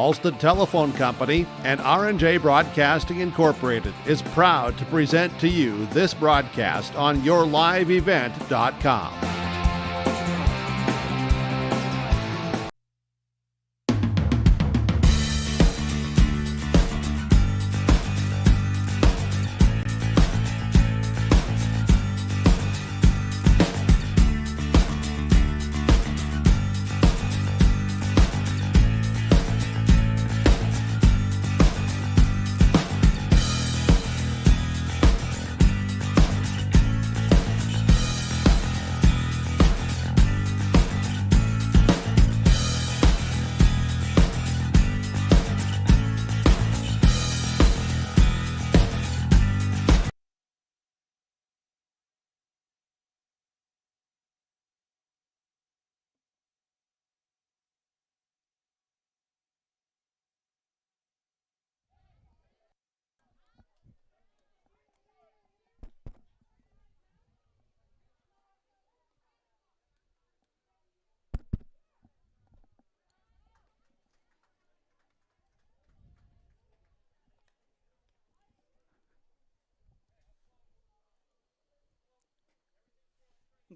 Halstead Telephone Company and R&J Broadcasting Incorporated is proud to present to you this broadcast on yourliveevent.com.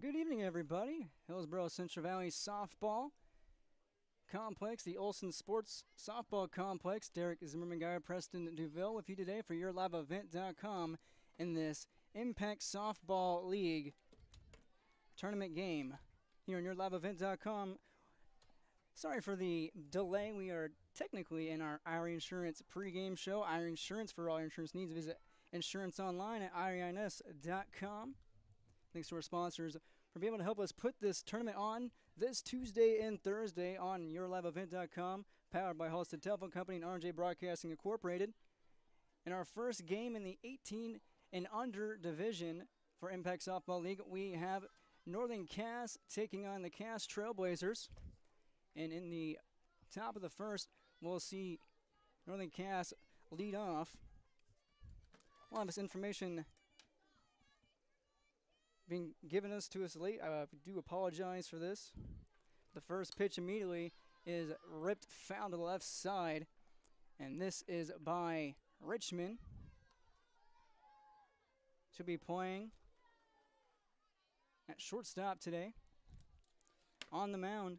Good evening, everybody. Hillsborough Central Valley Softball Complex, the Olson Sports Softball Complex. Derek Zimmerman, Guy, Preston Duville with you today for yourliveevent.com in this Impact Softball League tournament game here on yourliveevent.com. Sorry for the delay. We are technically in our IRI Insurance pregame show. IRI Insurance, for all your insurance needs, visit insurance online at irins.com. Thanks to our sponsors for being able to help us put this tournament on this Tuesday and Thursday on yourliveevent.com, powered by Halstead Telephone Company and R&J Broadcasting Incorporated. In our first game in the 18 and under division for Impact Softball League, we have Northern Cass taking on the Cass-Traill Blazers. And in the top of the first, we'll see Northern Cass lead off. We'll have this information being given to us late. I do apologize for this. The first pitch immediately is ripped foul to the left side, and this is by Richmond. Should be playing at shortstop today. On the mound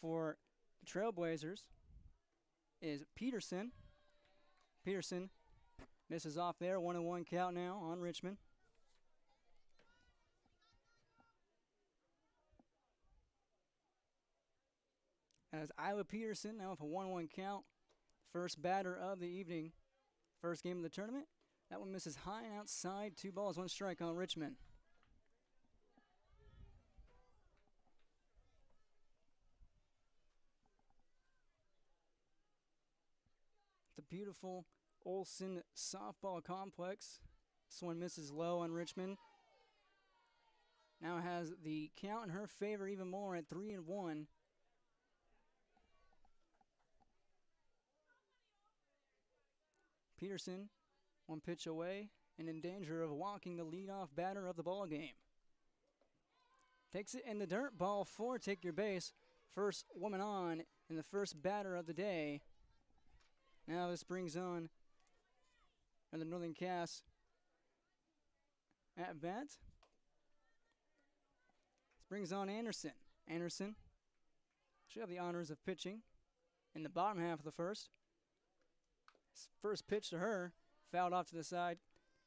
for the Trailblazers is Peterson. Peterson misses off there. 1-1 count now on Richmond. As Isla Peterson now with a 1-1 count. First batter of the evening. First game of the tournament. That one misses high and outside. 2 balls, 1 strike on Richmond. The beautiful Olson Softball Complex. This one misses low on Richmond. Now has the count in her favor even more at 3-1. Peterson, 1 pitch away and in danger of walking the leadoff batter of the ball game. Takes it in the dirt. Ball 4. Take your base. First woman on and the first batter of the day. Now this brings on the Northern Cass at bat. This brings on Anderson. Anderson should have the honors of pitching in the bottom half of the first. First pitch to her, fouled off to the side,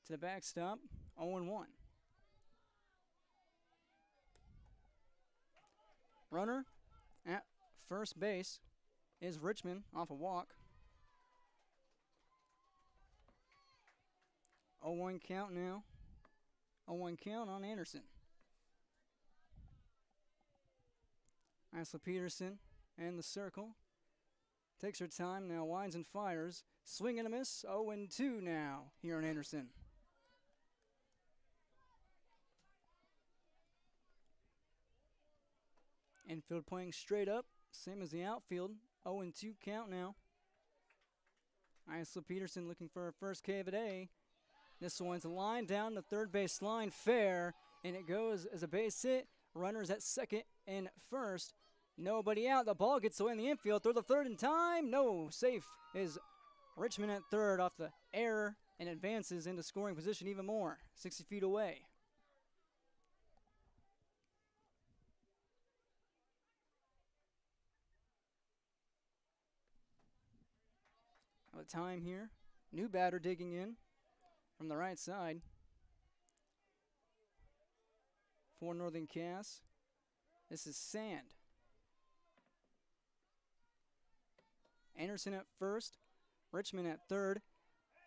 to the backstop, 0-1. Runner at first base is Richmond off a walk. 0-1 count now. 0-1 count on Anderson. Isla Peterson and the circle. Takes her time now, winds and fires. Swing and a miss, 0-2 now here on Anderson. Infield playing straight up, same as the outfield. 0-2 count now. Isla Peterson looking for her first K of the day. This one's a line down the third base line, fair, and it goes as a base hit. Runners at second and first. Nobody out. The ball gets away in the infield. Throw the third in time. No. Safe is Richmond at third off the error and advances into scoring position even more. 60 feet away. Now the time here. New batter digging in from the right side for Northern Cass. This is Sand. Anderson at first. Richmond at third.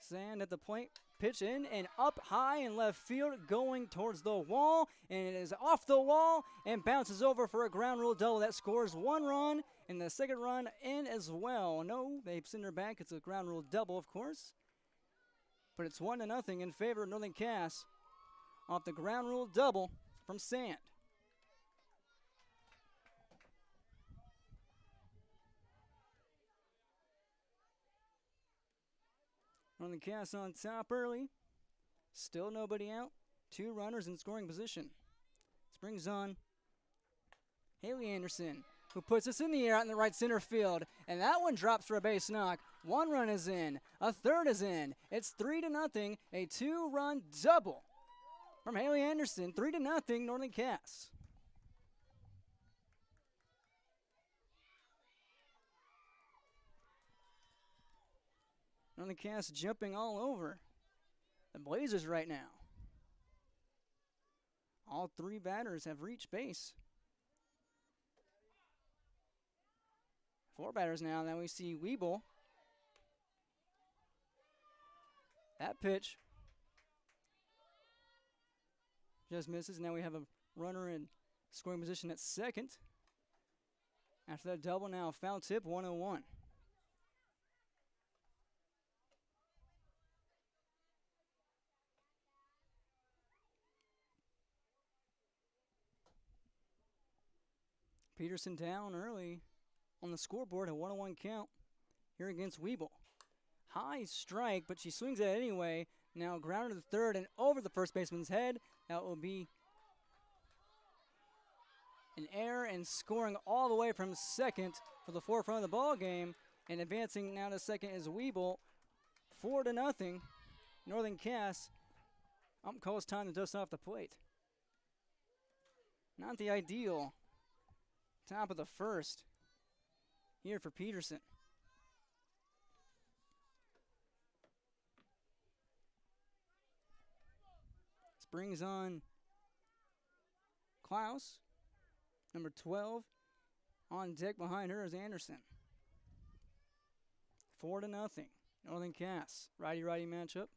Sand at the plate. Pitch in and up high in left field, going towards the wall, and it is off the wall and bounces over for a ground rule double that scores 1 run, and the second run in as well. No, they send her back. It's a ground rule double, of course, but it's 1-0 in favor of Northern Cass off the ground rule double from Sand. Northern Cass on top early. Still nobody out. 2 runners in scoring position. This brings on Haley Anderson, who puts this in the air out in the right center field. And that one drops for a base knock. 1 run is in. A third is in. It's 3-0. A 2-run double from Haley Anderson. 3-0 Northern Cass. Northern Cass jumping all over the Blazers right now. All 3 batters have reached base. 4 batters now. Now we see Weeble. That pitch just misses. Now we have a runner in scoring position at second. After that double, now foul tip, 1-0. Peterson down early on the scoreboard, a 1-1 count here against Weeble. High strike, but she swings it anyway. Now grounded to the third and over the first baseman's head. That will be an error, and scoring all the way from second for the forefront of the ball game. And advancing now to second is Weeble. 4-0. Northern Cass. Calls time to dust off the plate. Not the ideal top of the first here for Peterson. This brings on Klaus, number 12. On deck behind her is Anderson. 4-0. Northern Cass. Righty-righty matchup.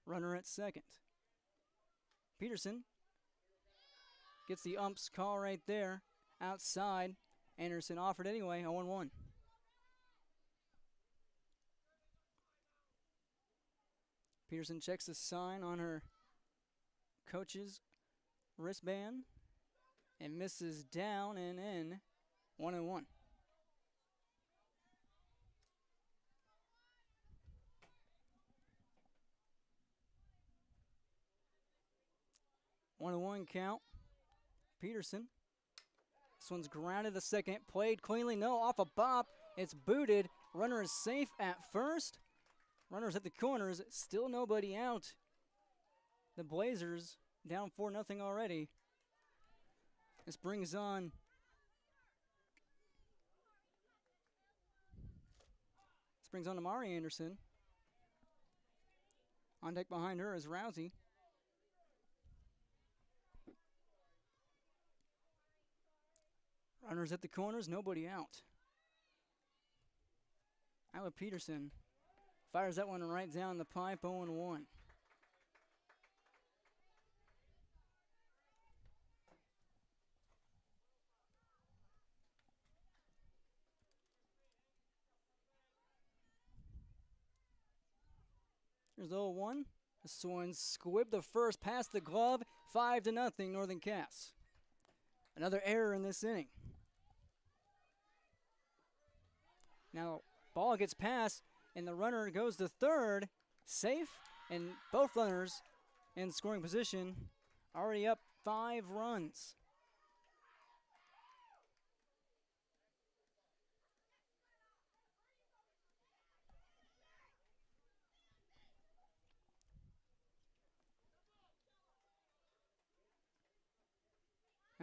Runner at second. Peterson gets the ump's call right there. Outside. Anderson offered anyway, 0-1. Peterson checks the sign on her coach's wristband and misses down and in. 1-1. One count. Peterson. This one's grounded to second. Played cleanly. No, off a bop. It's booted. Runner is safe at first. Runners at the corners. Still nobody out. The Blazers down 4-0 already. This brings on Amari Anderson. On deck behind her is Rousey. Runners at the corners, nobody out. Iowa Peterson fires that one right down the pipe, 0-1. Here's 0-1. This one squibbed the first past the glove, 5-0 Northern Cass. Another error in this inning. Now, ball gets passed, and the runner goes to third, safe, and both runners in scoring position, already up 5 runs.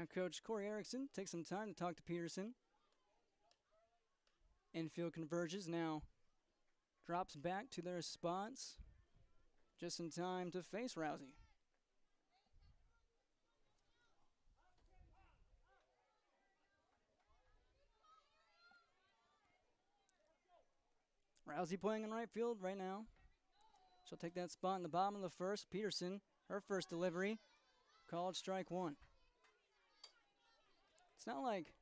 Now Coach Corey Erickson takes some time to talk to Peterson. Infield converges now. Drops back to their spots. Just in time to face Rousey. Rousey playing in right field right now. She'll take that spot in the bottom of the first. Peterson, her first delivery, called strike one. It's not like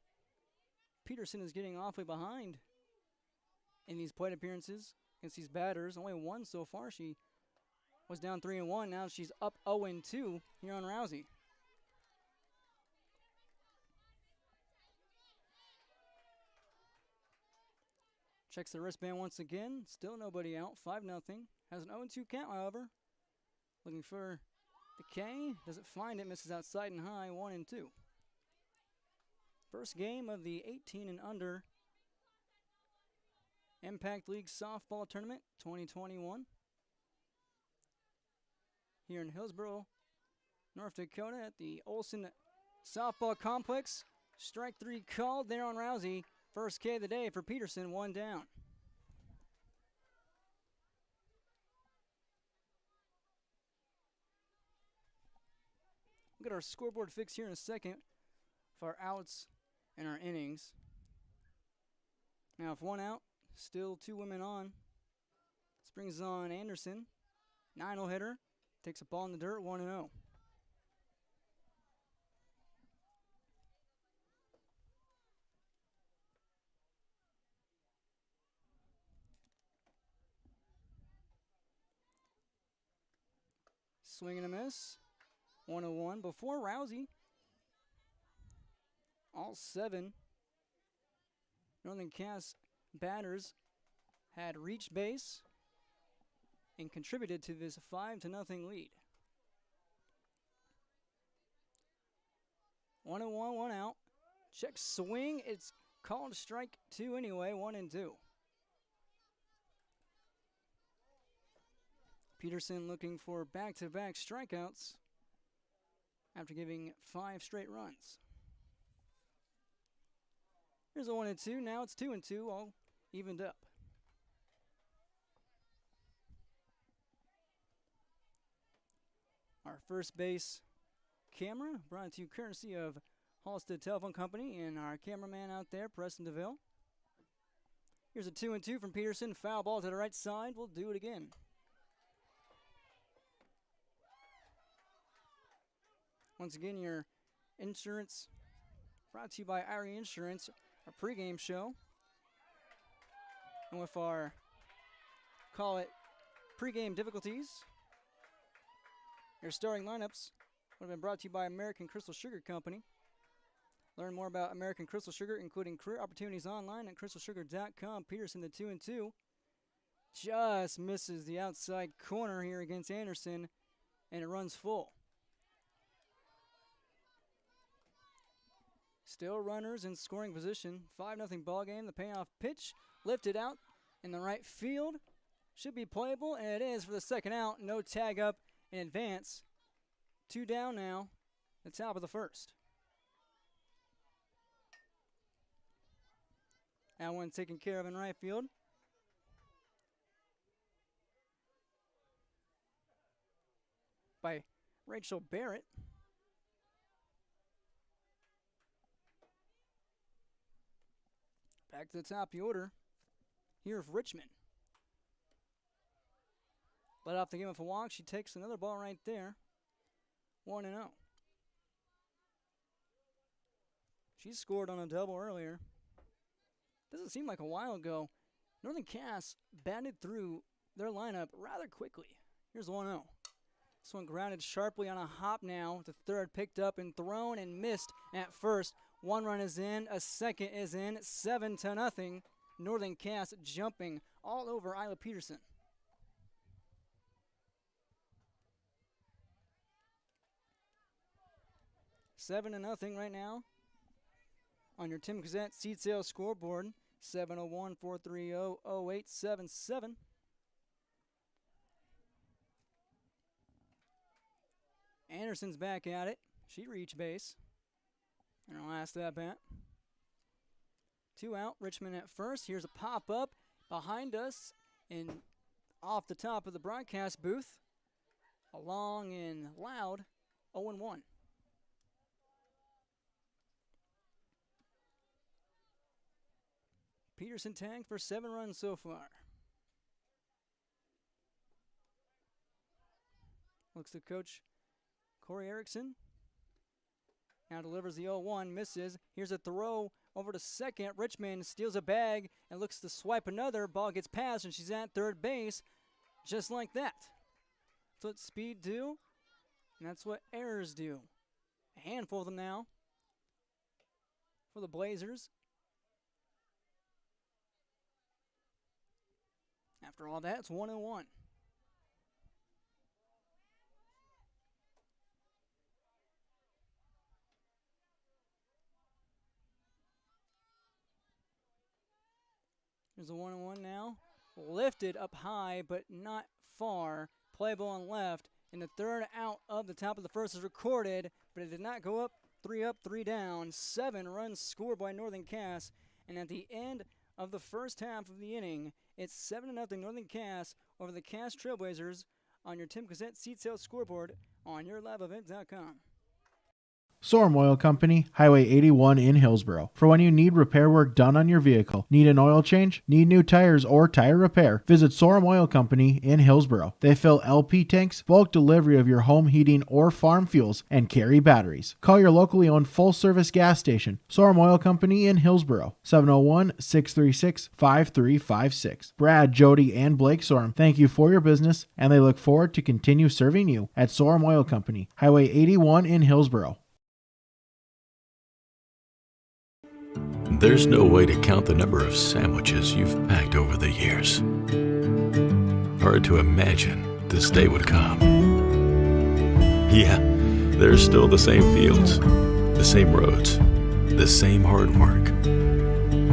Peterson is getting awfully behind in these plate appearances against these batters. Only one so far. She was down 3-1. Now she's up 0-2 here on Rousey. Checks the wristband once again. Still nobody out. 5-0. Has an 0-2 count, however. Looking for the K. Doesn't find it. Misses outside and high. 1-2. First game of the 18 and under Impact League Softball Tournament 2021. Here in Hillsboro, North Dakota at the Olson Softball Complex. Strike three called there on Rousey. First K of the day for Peterson, one down. We'll get our scoreboard fixed here in a second for our outs and our innings. Now, if one out, still two women on. This brings on Anderson. 9-0 hitter. Takes a ball in the dirt, 1-0. Swing and a miss. 1-1. Before Rousey, all 7 Northern Cass batters had reached base and contributed to this 5-0 lead. 1-1, one out. Check swing. It's called strike two anyway, 1-2. Peterson looking for back-to-back strikeouts after giving 5 straight runs. Here's a 1-2. Now it's 2-2, all evened up. Our first base camera brought to you courtesy of Halstead Telephone Company and our cameraman out there, Preston DeVille. Here's a 2-2 from Peterson. Foul ball to the right side. We'll do it again. Once again, your insurance brought to you by Irie Insurance, our pregame show. And with our, call it, pregame difficulties, your starting lineups would have been brought to you by American Crystal Sugar Company. Learn more about American Crystal Sugar, including career opportunities online at crystalsugar.com. Peterson, the 2-2, just misses the outside corner here against Anderson, and it runs full. Still runners in scoring position. 5-0 ball game. The payoff pitch lifted out in the right field. Should be playable, and it is for the second out. No tag up in advance. 2 down now. The top of the first. That one taken care of in right field. By Rachel Barrett. Back to the top of the order. Here of Richmond. Let off the game with a walk. She takes another ball right there. 1-0. She scored on a double earlier. Doesn't seem like a while ago. Northern Cass batted through their lineup rather quickly. Here's 1-0. This one grounded sharply on a hop now. The third picked up and thrown and missed at first. 1 run is in. A second is in. 7-0. Northern Cass jumping all over Isla Peterson. Seven to nothing right now on your Tim Gazette seat sales scoreboard. 701-430-0877. Anderson's back at it. She reached base. And our last at bat. 2 out, Richmond at first. Here's a pop-up behind us and off the top of the broadcast booth. A long and loud 0-1. Peterson tagged for 7 runs so far. Looks to coach Corey Erickson. Now delivers the 0-1, misses. Here's a throw over to second. Richmond steals a bag and looks to swipe another. Ball gets past, and she's at third base just like that. That's what speed do, and that's what errors do. A handful of them now for the Blazers. After all that, it's 1-1. There's a 1-1 now. Lifted up high, but not far. Play ball on left. And the third out of the top of the first is recorded, but it did not go up, 3 down. 7 runs scored by Northern Cass. And at the end of the first half of the inning, it's 7-0 Northern Cass over the Cass-Traill Blazers on your Tim Cassette seat sales scoreboard on yourliveevent.com. Sorum Oil Company, Highway 81 in Hillsboro. For when you need repair work done on your vehicle, need an oil change, need new tires, or tire repair, visit Sorum Oil Company in Hillsboro. They fill LP tanks, bulk delivery of your home heating or farm fuels, and carry batteries. Call your locally owned full-service gas station, Sorum Oil Company in Hillsboro, 701-636-5356. Brad, Jody, and Blake Sorum thank you for your business, and they look forward to continue serving you at Sorum Oil Company, Highway 81 in Hillsboro. There's no way to count the number of sandwiches you've packed over the years. Hard to imagine this day would come. Yeah, there's still the same fields, the same roads, the same hard work.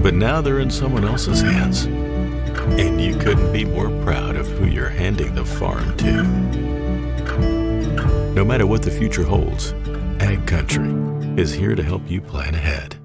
But now they're in someone else's hands. And you couldn't be more proud of who you're handing the farm to. No matter what the future holds, Ag Country is here to help you plan ahead.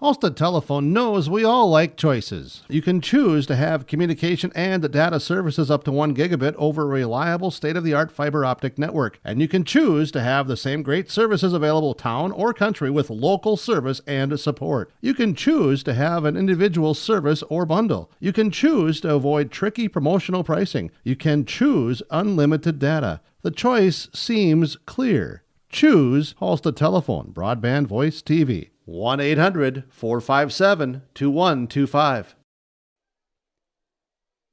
Halstead Telephone knows we all like choices. You can choose to have communication and data services up to 1 gigabit over a reliable state-of-the-art fiber optic network. And you can choose to have the same great services available town or country with local service and support. You can choose to have an individual service or bundle. You can choose to avoid tricky promotional pricing. You can choose unlimited data. The choice seems clear. Choose Halstead Telephone, broadband voice TV. 1-800-457-2125.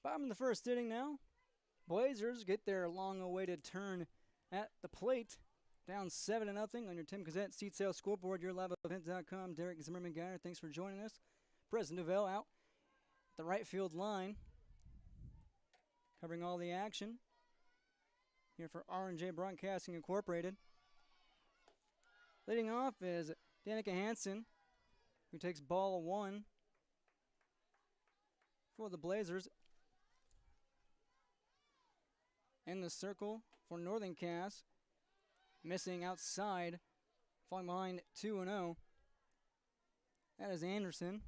Bottom of the first inning now. Blazers get their long-awaited turn at the plate. Down 7-0 on your Tim Cassette seat sales scoreboard, yourliveevent.com. Derek Zimmerman Geyer, thanks for joining us. President Duvell out at the right field line, covering all the action here for R&J Broadcasting Incorporated. Leading off is Danica Hansen, who takes ball 1 for the Blazers. In the circle for Northern Cass, missing outside, falling behind 2-0. That is Anderson.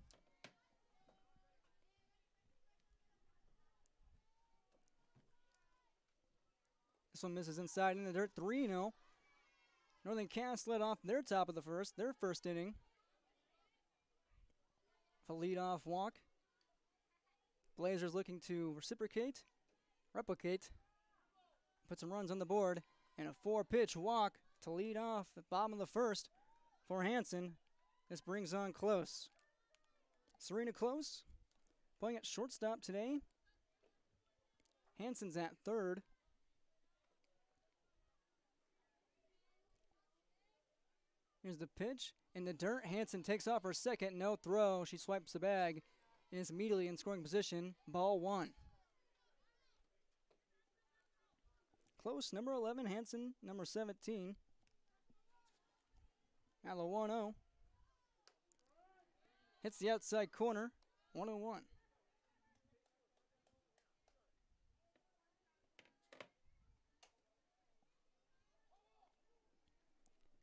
This one misses inside in the dirt, 3-0. Northern Cass led off their top of the first, their first inning. A lead-off walk. Blazers looking to replicate, put some runs on the board, and a 4-pitch walk to lead off the bottom of the first for Hansen. This brings on Close. Serena Close playing at shortstop today. Hansen's at third. Here's the pitch. In the dirt, Hansen takes off her second. No throw. She swipes the bag and is immediately in scoring position. Ball 1. Close, number 11. Hansen, number 17. Now the 1-0. Hits the outside corner. 1-1.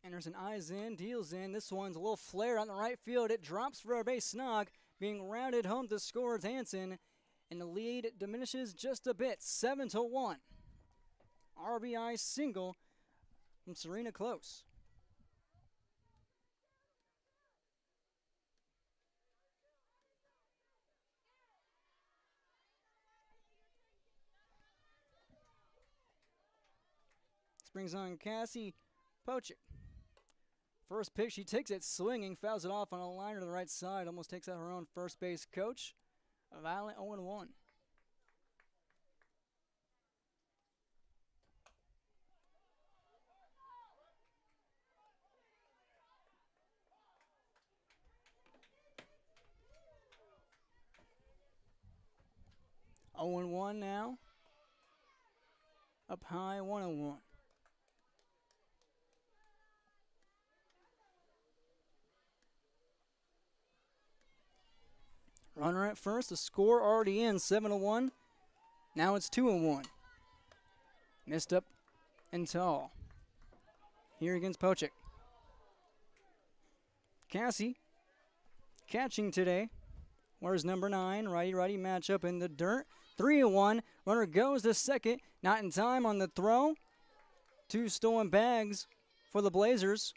Anderson eyes in, deals in. This one's a little flare on the right field. It drops for a base snog, being rounded home to score Hansen, and the lead diminishes just a bit, 7-1. RBI single from Serena Close. This brings on Cassie Pochik. First pitch, she takes it swinging, fouls it off on a liner to the right side, almost takes out her own first base coach. A violent 0-1. Oh and 1 now. Up high, 1-1. Runner at first, the score already in, 7-1. Now it's 2-1. Missed up and tall. Here against Pochik. Cassie catching today. Where's number 9? Righty-righty matchup in the dirt. 3-1. Runner goes to second. Not in time on the throw. 2 stolen bags for the Blazers.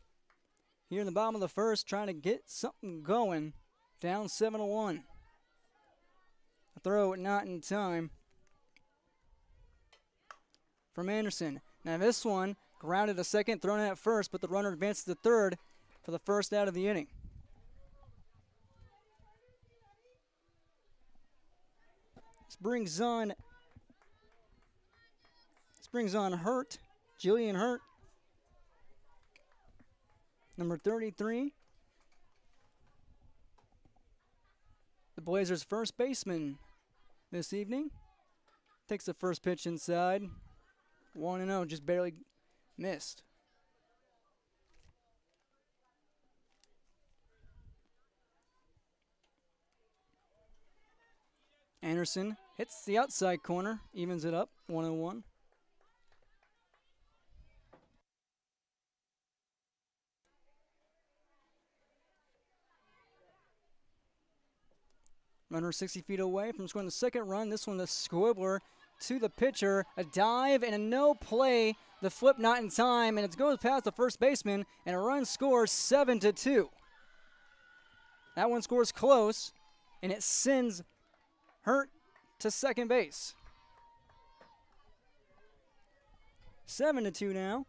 Here in the bottom of the first, trying to get something going. Down 7-1. Throw not in time from Anderson. Now this one grounded to second, thrown at first, but the runner advanced to third for the first out of the inning. This brings on Hurt, Jillian Hurt, number 33. The Blazers' first baseman this evening. Takes the first pitch inside. 1-0, just barely missed. Anderson hits the outside corner, evens it up, 1-1. Runner 60 feet away from scoring the second run. This one, the squibbler to the pitcher. A dive and a no play. The flip not in time, and it goes past the first baseman, and a run scores 7-2. That one scores close, and it sends Hurt to second base. 7-2 now.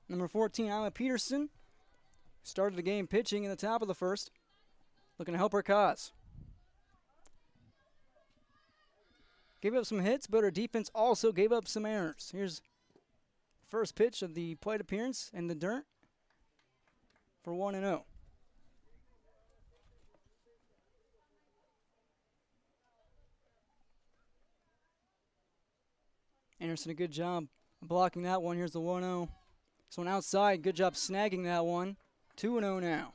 Number 14, Alma Peterson. Started the game pitching in the top of the first, looking to help her cause. Gave up some hits, but her defense also gave up some errors. Here's first pitch of the plate appearance in the dirt for 1-0. Anderson, a good job blocking that one. Here's the 1-0. This one outside, good job snagging that one. 2-0 now.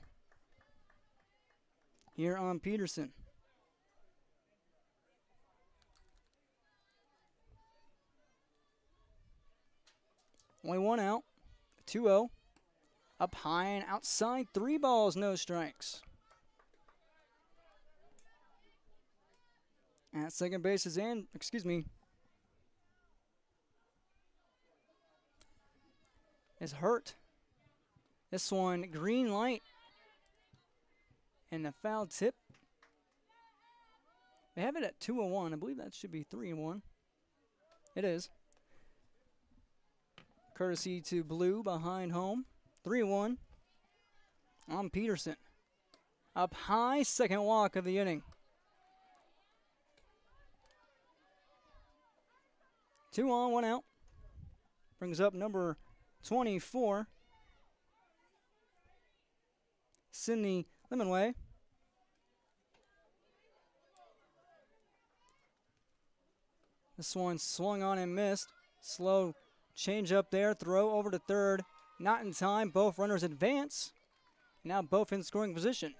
Here on Peterson. Only one out. 2-0. Up high and outside. 3 balls, no strikes. At second base is is Hurt. This one, green light. And a foul tip. They have it at 2-1. I believe that should be 3-1. It is. Courtesy to Blue behind home. 3-1 on Peterson. Up high, second walk of the inning. 2 on, 1 out. Brings up number 24. Sydney Lemonway. This one swung on and missed. Slow change up there. Throw over to third. Not in time. Both runners advance. Now both in scoring position.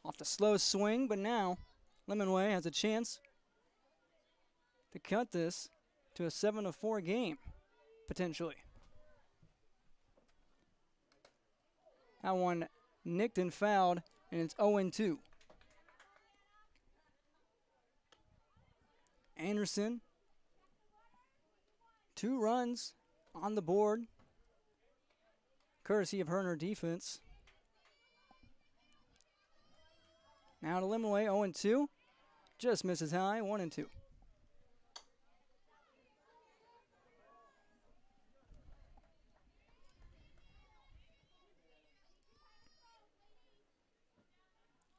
Off the slow swing, but now Lemonway has a chance to cut this to a 7-4 game, potentially. That one nicked and fouled, and it's 0-2. Anderson, 2 runs on the board, courtesy of her and her defense. Now to Limaway, 0-2. Just misses high, 1-2.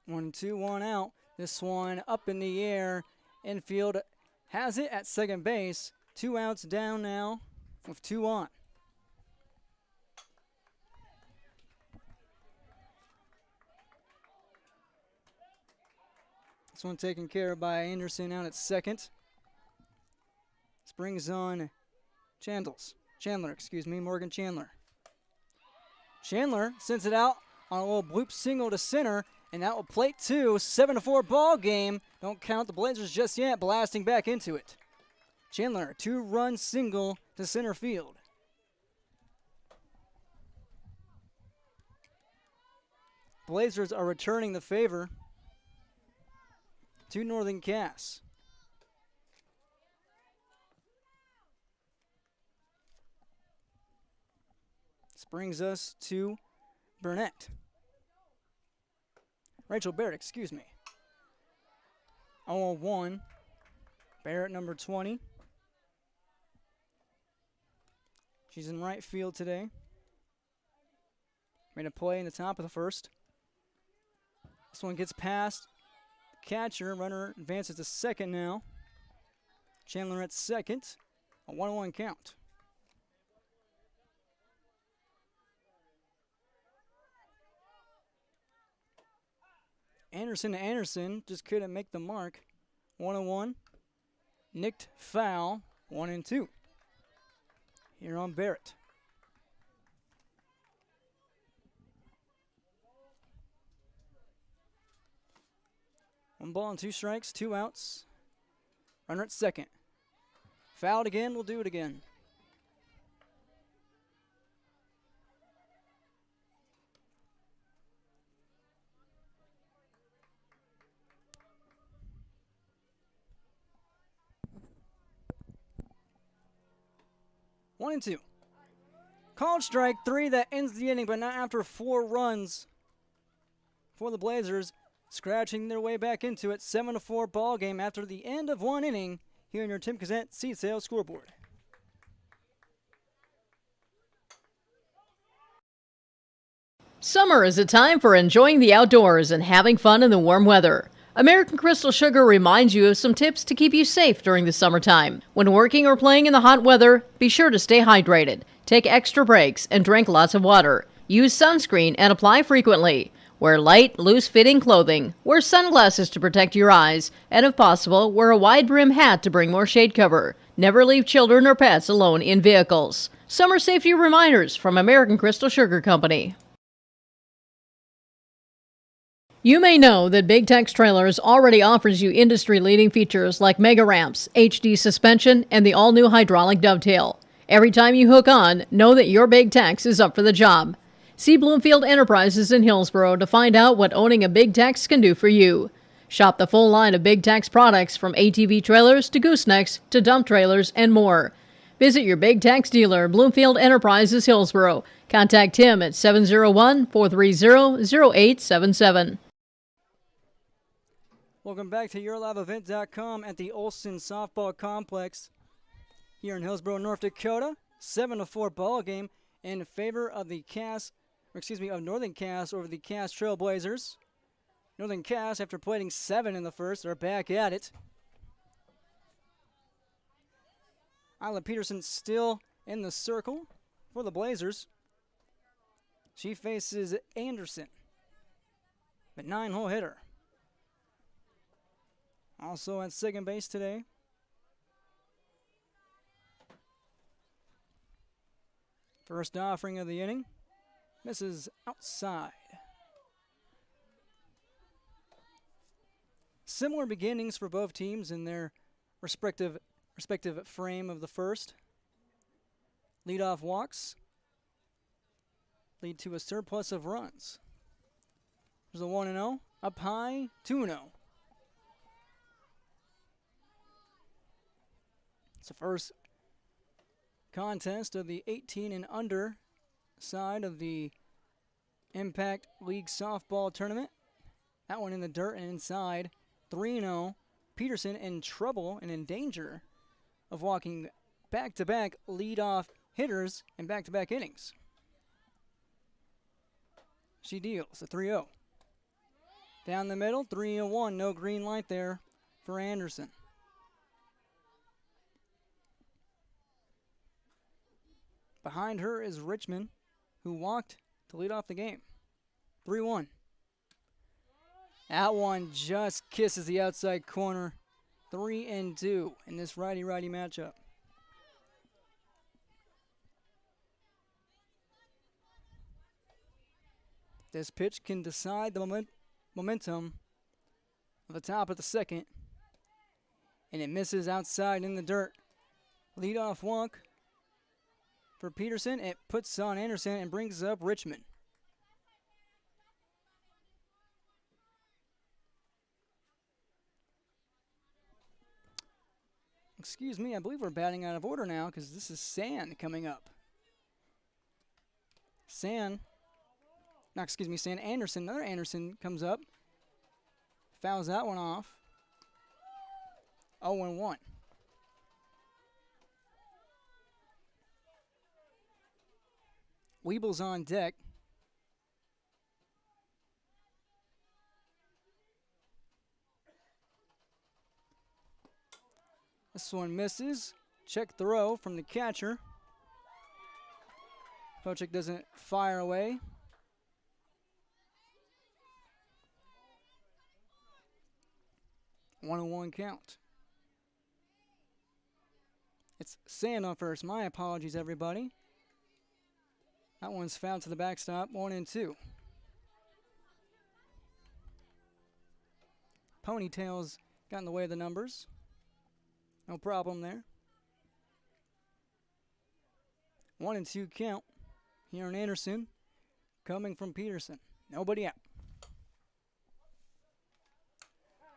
One, two, one out. This one up in the air. Infield has it at second base. 2 outs down now with 2 on. This one taken care of by Anderson out at second. This brings on Chandler, Morgan Chandler. Chandler sends it out on a little bloop single to center, and that will plate 2, 7-4 ball game. Don't count the Blazers just yet, blasting back into it. Chandler, 2-run single to center field. Blazers are returning the favor to Northern Cass. This brings us to Rachel Barrett, 0-1. Barrett, number 20. She's in right field today. Made a play in the top of the first. This one gets past the catcher. Runner advances to second now. Chandler at second. A 1-1 count. Anderson to Anderson, just couldn't make the mark. 1-1. Nicked foul, 1-2. Here on Barrett. One ball and 2 strikes, 2 outs. Runner at second. Fouled again, we'll do it again. One and 2. Called strike 3 that ends the inning, but not after 4 runs for the Blazers, scratching their way back into it. 7-4 ball game after the end of 1 inning here in your Tim Kazant seat sale scoreboard. Summer is a time for enjoying the outdoors and having fun in the warm weather. American Crystal Sugar reminds you of some tips to keep you safe during the summertime. When working or playing in the hot weather, be sure to stay hydrated, take extra breaks, and drink lots of water. Use sunscreen and apply frequently. Wear light, loose-fitting clothing. Wear sunglasses to protect your eyes. And if possible, wear a wide-brim hat to bring more shade cover. Never leave children or pets alone in vehicles. Summer safety reminders from American Crystal Sugar Company. You may know that Big Tex Trailers already offers you industry-leading features like mega ramps, HD suspension, and the all-new hydraulic dovetail. Every time you hook on, know that your Big Tex is up for the job. See Bloomfield Enterprises in Hillsboro to find out what owning a Big Tex can do for you. Shop the full line of Big Tex products from ATV trailers to goosenecks to dump trailers and more. Visit your Big Tex dealer, Bloomfield Enterprises, Hillsboro. Contact him at 701-430-0877. Welcome back to YourLiveEvent.com at the Olson Softball Complex here in Hillsboro, North Dakota. 7-4 ball game in favor of the Northern Cass over the Cass-Traill Blazers. Northern Cass, after playing 7 in the first, are back at it. Isla Peterson still in the circle for the Blazers. She faces Anderson, the 9-hole hitter. Also at second base today, first offering of the inning, misses outside. Similar beginnings for both teams in their respective respective frame of the first. Leadoff walks lead to a surplus of runs. There's a 1-0. Up high, 2-0. It's the first contest of the 18 and under side of the Impact League softball tournament. That one in the dirt and inside. 3-0. Peterson in trouble and in danger of walking back-to-back leadoff hitters in back-to-back innings. She deals a 3-0. Down the middle, 3-1. No green light there for Anderson. Behind her is Richmond, who walked to lead off the game. 3-1. That one just kisses the outside corner. 3-2 in this righty-righty matchup. This pitch can decide the momentum of the top of the second. And it misses outside in the dirt. Leadoff walk for Peterson. It puts on Anderson and brings up Richmond. Excuse me, I believe we're batting out of order now because this is Sand coming up. Sand Anderson. Another Anderson comes up. Fouls that one off. 0-1. Weeble's on deck. This one misses. Check throw from the catcher. Pochik doesn't fire away. One count. It's Sand on first. My apologies, everybody. That one's fouled to the backstop. 1-2. Ponytails got in the way of the numbers. No problem there. 1-2 count here on Anderson. Coming from Peterson. Nobody out.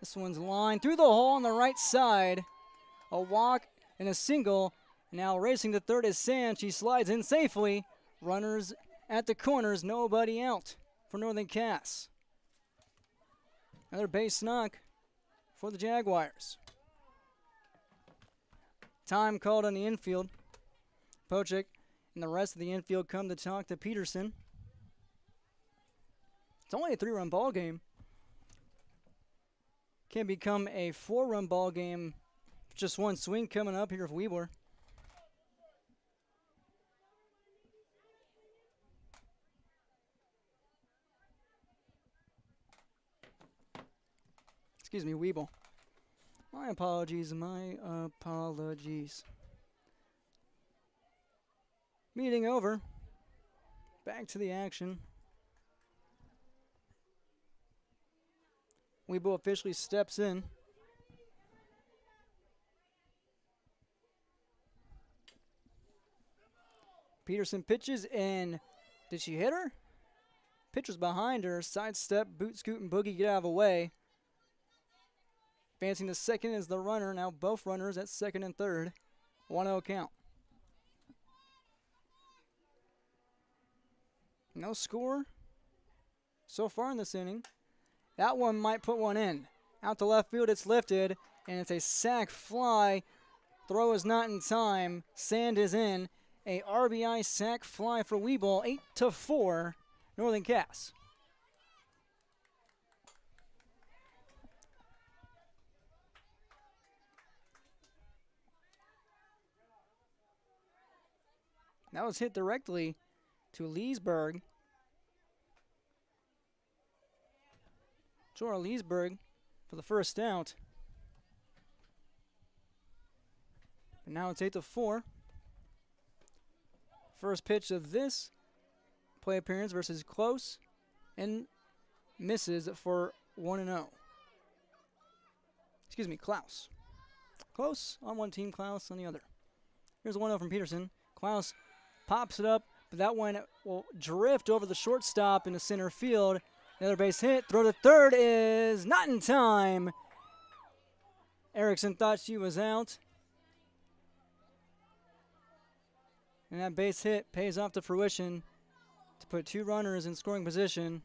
This one's lined through the hole on the right side. A walk and a single. Now racing to third is Sand. She slides in safely. Runners at the corners. Nobody out for Northern Cass. Another base knock for the Jaguars. Time called on the infield. Pochik and the rest of the infield come to talk to Peterson. It's only a 3-run ball game. Can become a 4-run ball game. Just one swing coming up here for Weebler. Excuse me, Weeble. My apologies. Meeting over. Back to the action. Weeble officially steps in. Peterson pitches, and did she hit her? Pitcher's behind her. Sidestep, boot, scoot, and boogie get out of the way. Advancing to second is the runner. Now both runners at second and third. 1-0 count. No score so far in this inning. That one might put one in. Out to left field, it's lifted, and it's a sac fly. Throw is not in time. Sand is in. A RBI sac fly for Weeble. 8-4, Northern Cass. That was hit directly to Leesburg. Jorah Leesburg for the first out. And now it's 8-4. First pitch of this play appearance versus Close, and misses for 1-0. Excuse me, Klaus. Close on one team, Klaus on the other. Here's a 1-0 from Peterson. Klaus pops it up, but that one will drift over the shortstop into center field. Another base hit. Throw to third is not in time. Erickson thought she was out. And that base hit pays off to fruition to put 2 runners in scoring position,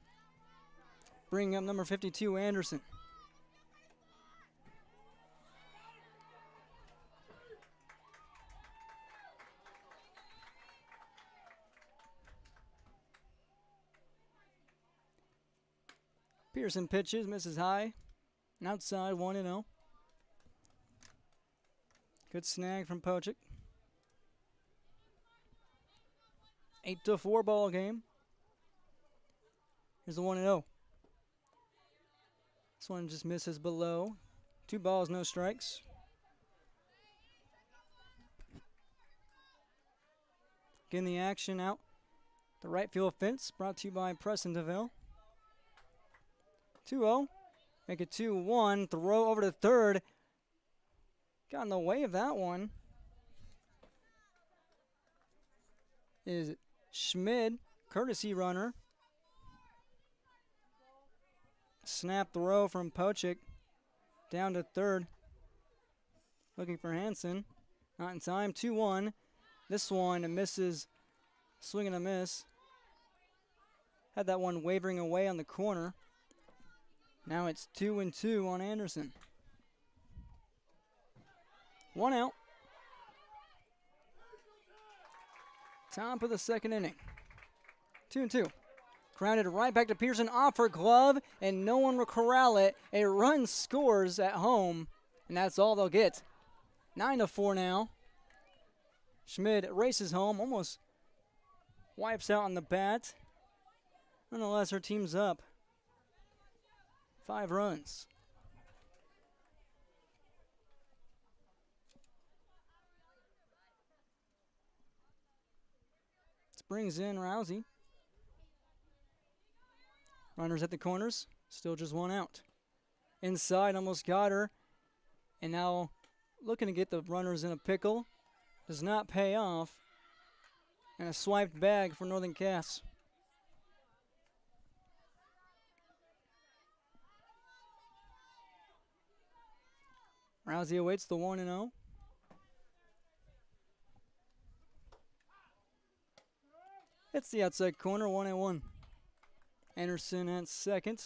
bringing up number 52, Anderson. Pearson pitches, misses high, and outside 1-0. Good snag from Pocic. 8-4 ball game. Here's the 1-0. This one just misses below. 2 balls, no strikes. Getting the action out. The right field fence brought to you by Preston DeVille. 2-0. Make it 2-1. Throw over to third. Got in the way of that one. Is Schmid, courtesy runner. Snap throw from Pocic. Down to third. Looking for Hansen. Not in time. 2-1. This one misses. Swing and a miss. Had that one wavering away on the corner. Now it's 2-2 on Anderson. 1 out. Top of the second inning. 2-2. Grounded right back to Pearson off her glove, and no one will corral it. A run scores at home, and that's all they'll get. 9-4 now. Schmid races home, almost wipes out on the bat. Nonetheless, her team's up 5 runs. This brings in Rousey. Runners at the corners, still just 1 out. Inside, almost got her. And now looking to get the runners in a pickle. Does not pay off. And a swiped bag for Northern Cass. Rousey awaits the 1-0. It's the outside corner, 1-1. Anderson at second.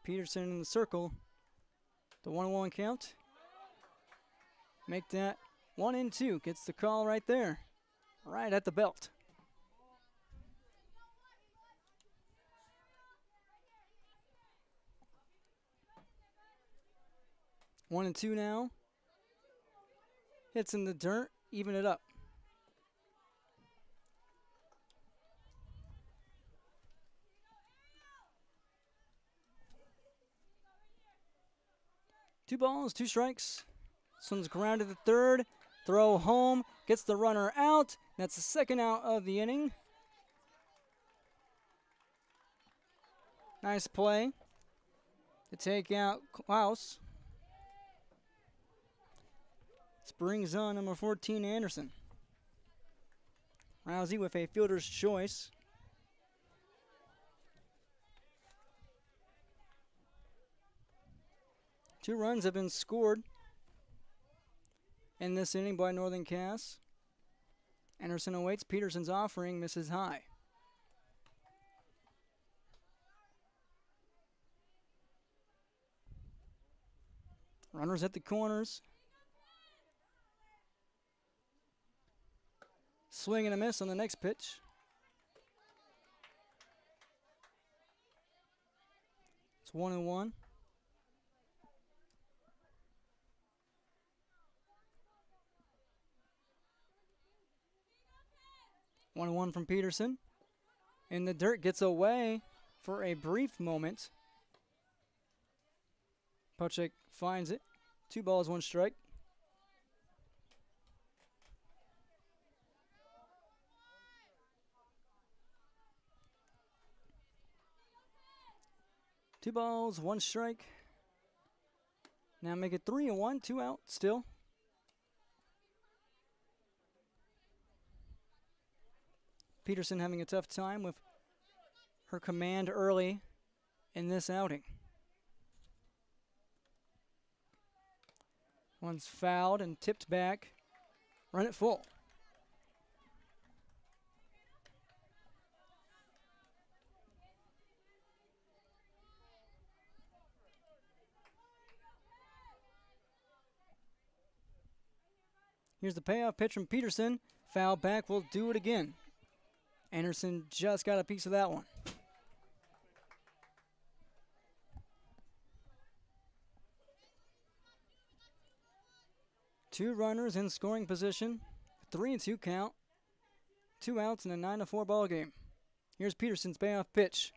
Peterson in the circle. The 1-1 count. Make that 1-2. Gets the call right there. Right at the belt. One and two now. Hits in the dirt. Even it up. Two balls, 2 strikes. This one's grounded to third. Throw home. Gets the runner out. That's the second out of the inning. Nice play to take out Klaus. This brings on number 14, Anderson. Rousey with a fielder's choice. Two runs have been scored in this inning by Northern Cass. Anderson awaits. Peterson's offering, misses high. Runners at the corners. Swing and a miss on the next pitch. It's 1-1. One from Peterson. And the dirt gets away for a brief moment. Pocic finds it. 2 balls, 1 strike. 2 balls, 1 strike. Now make it 3-1, 2 out still. Peterson having a tough time with her command early in this outing. One's fouled and tipped back. Run it full. Here's the payoff pitch from Peterson. Foul back, will do it again. Anderson just got a piece of that one. Two runners in scoring position. 3-2 count. 2 outs in a 9-4 ball game. Here's Peterson's payoff pitch.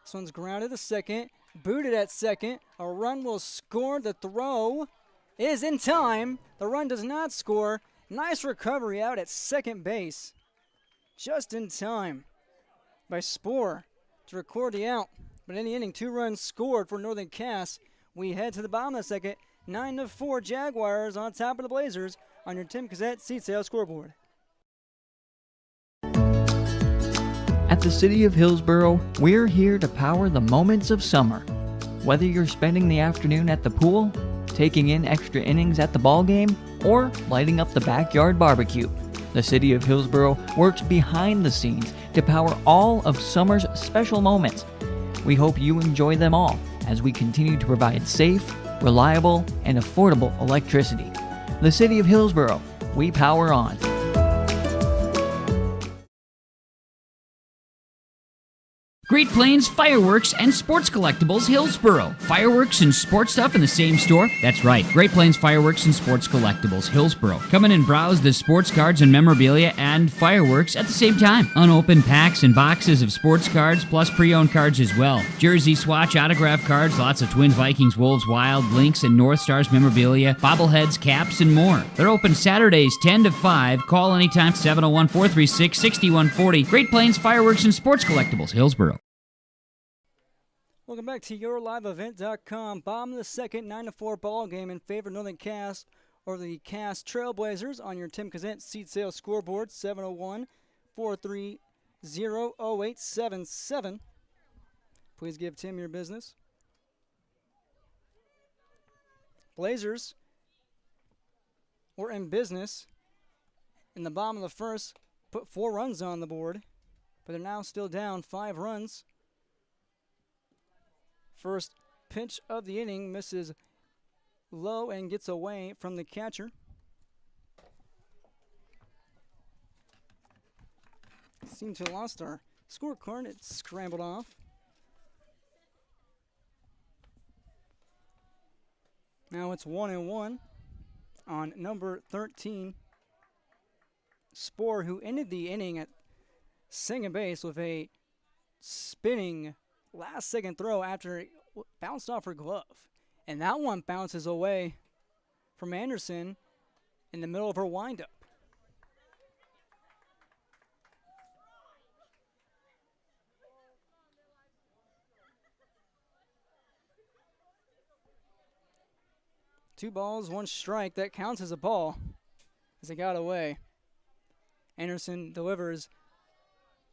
This one's grounded to second. Booted at second. A run will score. The throw is in time. The run does not score. Nice recovery out at second base. Just in time by Spohr to record the out. But in the inning, 2 runs scored for Northern Cass. We head to the bottom of the second. 9-4 Jaguars on top of the Blazers on your Tim Cassette seat sale scoreboard. At the City of Hillsborough, we're here to power the moments of summer. Whether you're spending the afternoon at the pool, taking in extra innings at the ball game, or lighting up the backyard barbecue, the City of Hillsborough works behind the scenes to power all of summer's special moments. We hope you enjoy them all as we continue to provide safe, reliable, and affordable electricity. The City of Hillsborough, we power on. Great Plains Fireworks and Sports Collectibles, Hillsborough. Fireworks and sports stuff in the same store? That's right, Great Plains Fireworks and Sports Collectibles, Hillsborough. Come in and browse the sports cards and memorabilia and fireworks at the same time. Unopened packs and boxes of sports cards, plus pre-owned cards as well. Jersey swatch autograph cards, lots of Twins, Vikings, Wolves, Wild, Lynx, and North Stars memorabilia, bobbleheads, caps, and more. They're open Saturdays 10 to 5. Call anytime, 701-436-6140. Great Plains Fireworks and Sports Collectibles, Hillsborough. Welcome back to YourLiveEvent.com. Bottom of the second, 9-4 ball game in favor of Northern Cass or the Cass-Traill Blazers on your Tim Cassette seat sale scoreboard, 701-430-0877. Please give Tim your business. Blazers were in business in the bottom of the first, put 4 runs on the board, but they're now still down 5 runs. First pitch of the inning misses low and gets away from the catcher. Seemed to have lost our scorecard. It scrambled off. Now it's 1-1 on number 13. Spohr, who ended the inning at second base with a spinning last-second throw after it bounced off her glove. And that one bounces away from Anderson in the middle of her windup. Two balls, 1 strike. That counts as a ball as it got away. Anderson delivers,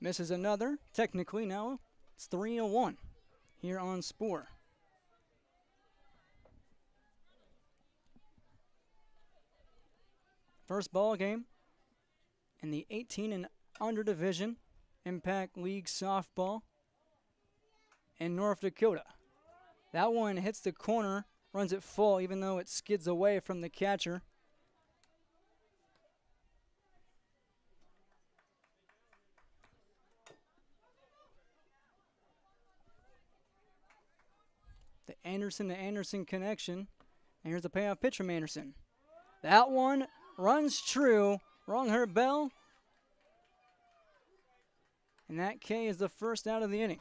misses another. Technically now it's 3-1 here on Spohr. First ball game in the 18 and under division, Impact League softball in North Dakota. That one hits the corner, runs it full even though it skids away from the catcher. The Anderson to Anderson connection. And here's the payoff pitch from Anderson. That one runs true. Rung her bell. And that K is the first out of the inning.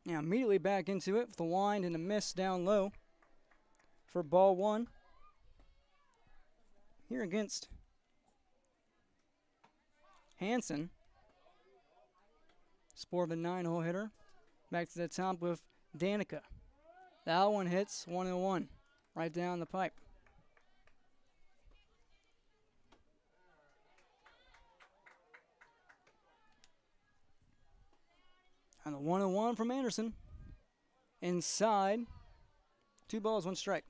Now immediately back into it with the wind and a miss down low for ball 1. here against Hansen. Sport of a 9-hole hitter. Back to the top with Danica. That one hits 1-1 right down the pipe. And a 1-1 from Anderson. Inside. 2 balls, 1 strike.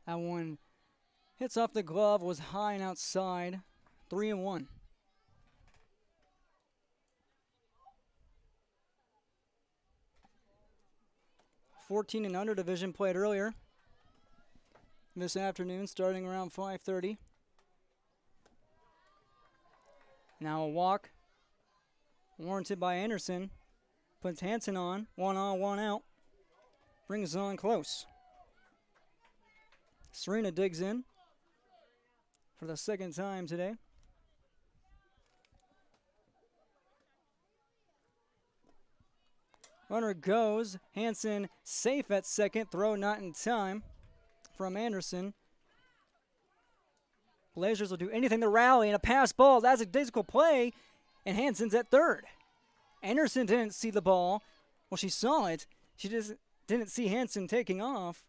That one hits off the glove, was high and outside. 3-1. $14 and under division played earlier this afternoon, starting around 5:30. Now a walk warranted by Anderson. Puts Hansen on, 1 out. Brings on close. Serena digs in for the second time today. Runner goes. Hansen safe at second. Throw not in time from Anderson. Blazers will do anything to rally, and a pass ball. That's a physical play, and Hansen's at third. Anderson didn't see the ball. Well, she saw it. She just didn't see Hansen taking off.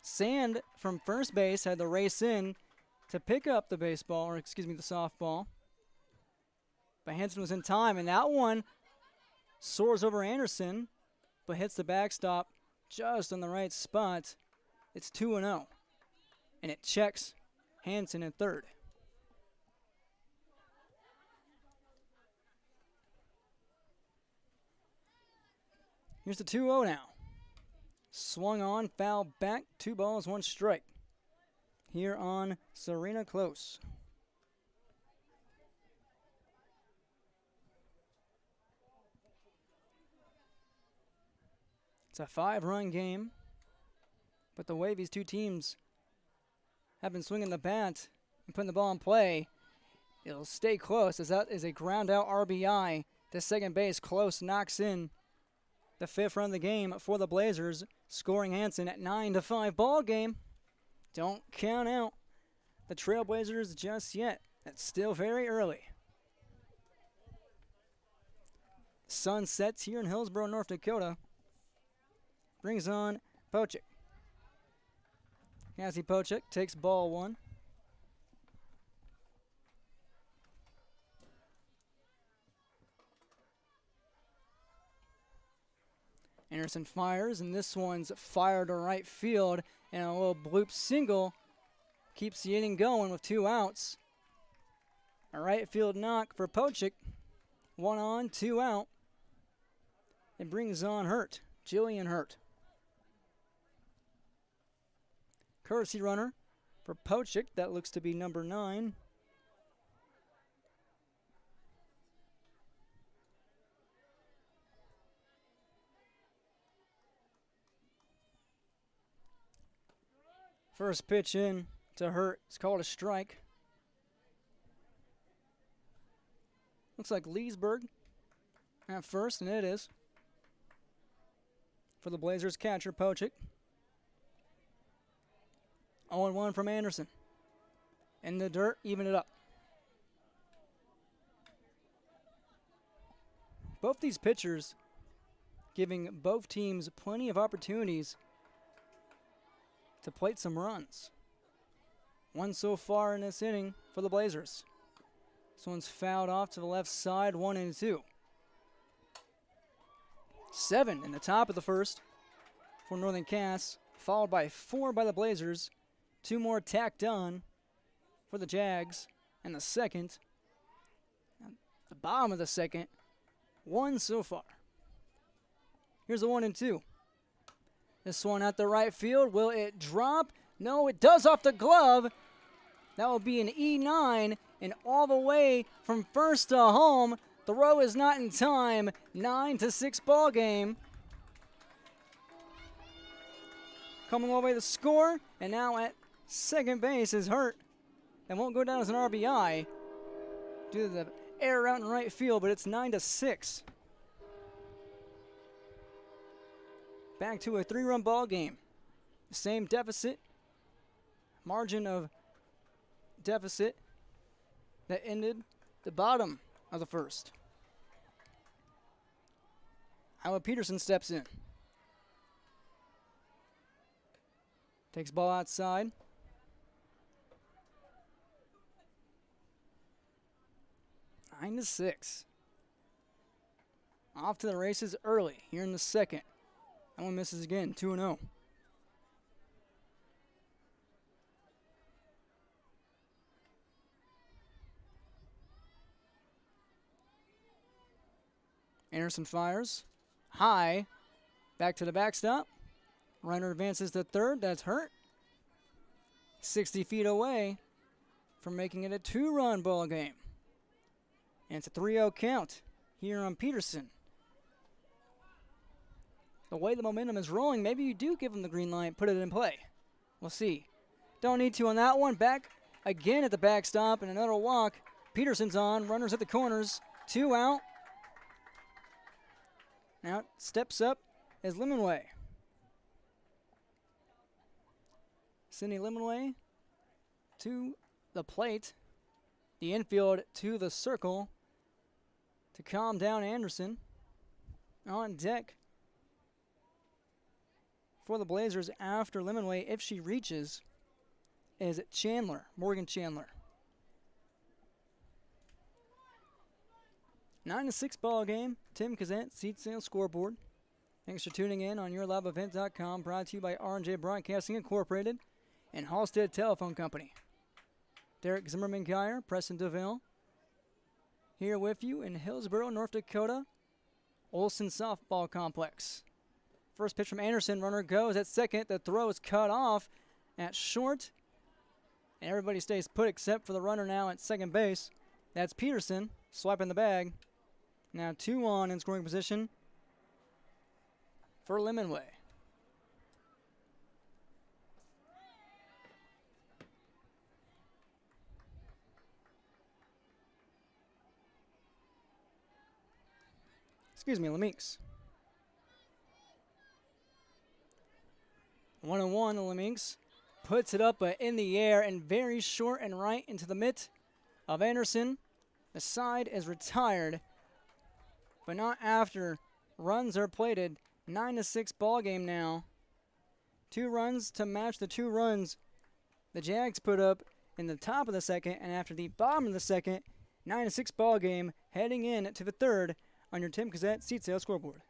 Sand from first base had to race in to pick up the baseball, or excuse me, the softball. But Hansen was in time, and that one soars over Anderson, but hits the backstop just on the right spot. It's 2-0, and it checks Hansen at third. Here's the 2-0 now. Swung on, foul back, 2 balls, 1 strike. Here on Serena Close. It's a 5-run game, but the way these two teams have been swinging the bat and putting the ball in play, it'll stay close, as that is a ground out RBI to second base. Close knocks in the 5th run of the game for the Blazers, scoring Hansen at 9-5 ball game. Don't count out the Trailblazers just yet. It's still very early. Sun sets here in Hillsborough, North Dakota. Brings on Pochik. Cassie Pochik takes ball 1. Anderson fires, and this one's fired to right field, and a little bloop single keeps the inning going with 2 outs. A right field knock for Pochik. 1 on, 2 out. It brings on Hurt, Jillian Hurt. Courtesy runner for Pochik, that looks to be number 9. First pitch in to Hurt. It's called a strike. Looks like Leesburg at first, and it is. For the Blazers catcher, Pochik. 0-1 from Anderson. In the dirt, even it up. Both these pitchers giving both teams plenty of opportunities to plate some runs. 1 so far in this inning for the Blazers. This one's fouled off to the left side, 1-2. 7 in the top of the first for Northern Cass, followed by 4 by the Blazers. 2 more tacked on for the Jags, and the second, at the bottom of the second, 1 so far. Here's the 1-2. This one at the right field. Will it drop? No, it does off the glove. That will be an E9, and all the way from first to home. The row is not in time. 9-6 ball game. Coming all the way to score, and now at second base is Hurt. That won't go down as an RBI due to the error out in right field, but it's 9-6. Back to a 3-run ball game. Same deficit, margin of deficit that ended the bottom of the first. Iowa Peterson steps in. Takes ball outside. 9-6. Off to the races early here in the second. That one misses again, 2-0. Anderson fires. High. Back to the backstop. Runner advances to third. That's hurt. 60 feet away from making it a 2-run ball game. And it's a 3-0 count here on Peterson. The way the momentum is rolling, maybe you do give him the green light, put it in play. We'll see. Don't need to on that one. Back again at the backstop and another walk. Peterson's on. Runners at the corners. 2 out. Now steps up is Lemonway. Sidney Lemonway to the plate. The infield to the circle to calm down Anderson. On deck for the Blazers after Lemonway, if she reaches, is Chandler, Morgan Chandler. 9-6 ball game. Tim Kazant, Seat Sale Scoreboard. Thanks for tuning in on YourLiveEvent.com. Brought to you by R&J Broadcasting Incorporated and Halstead Telephone Company. Derek Zimmerman-Geyer, Preston DeVille, here with you in Hillsboro, North Dakota, Olson Softball Complex. First pitch from Anderson. Runner goes at second. The throw is cut off at short. And everybody stays put except for the runner now at second base. That's Peterson swiping the bag. Now 2 on in scoring position for Lemonway. Excuse me, Leminks. 1-1, the Leminks puts it up in the air and very short and right into the mitt of Anderson. The side is retired, but not after runs are plated. 9-6 ball game now. 2 runs to match the 2 runs the Jags put up in the top of the second, and after the bottom of the second, 9-6 ball game heading in to the third on your Tim Kazant Seat Sale Scoreboard.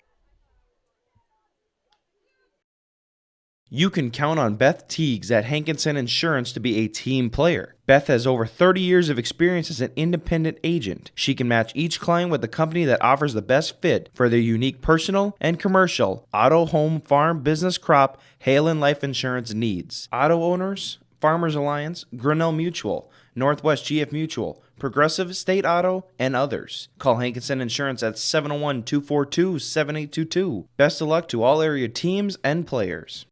You can count on Beth Teagues at Hankinson Insurance to be a team player. Beth has over 30 years of experience as an independent agent. She can match each client with the company that offers the best fit for their unique personal and commercial auto, home, farm, business, crop, hail, and life insurance needs. Auto owners, Farmers Alliance, Grinnell Mutual, Northwest GF Mutual, Progressive, State Auto, and others. Call Hankinson Insurance at 701-242-7822. Best of luck to all area teams and players.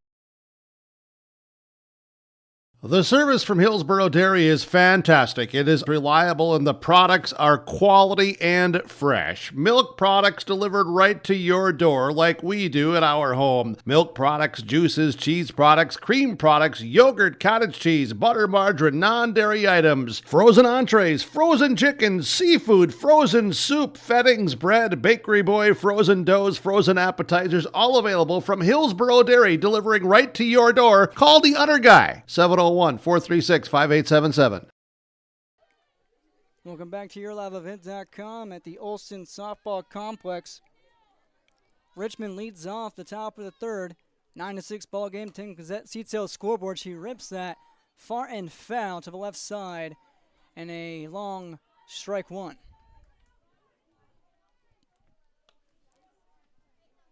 The service from Hillsboro Dairy is fantastic. It is reliable and the products are quality and fresh. Milk products delivered right to your door like we do at our home. Milk products, juices, cheese products, cream products, yogurt, cottage cheese, butter, margarine, non-dairy items, frozen entrees, frozen chickens, seafood, frozen soup, fettings, bread, bakery boy, frozen doughs, frozen appetizers, all available from Hillsboro Dairy, delivering right to your door. Call the Udder Guy, 701-436-5877. Welcome back to YourLiveEvent.com at the Olson Softball Complex. Richmond leads off the top of the third. 9-6 ball game. Tim Gazette Seat Sale Scoreboard. She rips that far and foul to the left side and a long strike 1.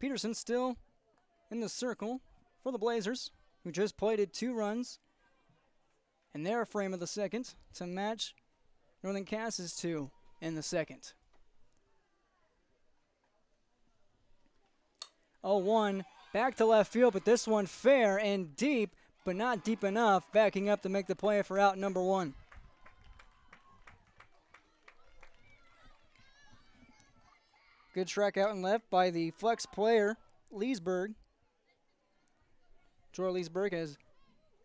Peterson still in the circle for the Blazers, who just plated 2 runs in their frame of the second to match Northern Cass's 2 in the second. 0-1 back to left field, but this one fair and deep, but not deep enough, backing up to make the play for out number 1. Good track out and left by the flex player, Leesburg. Troy Leesburg has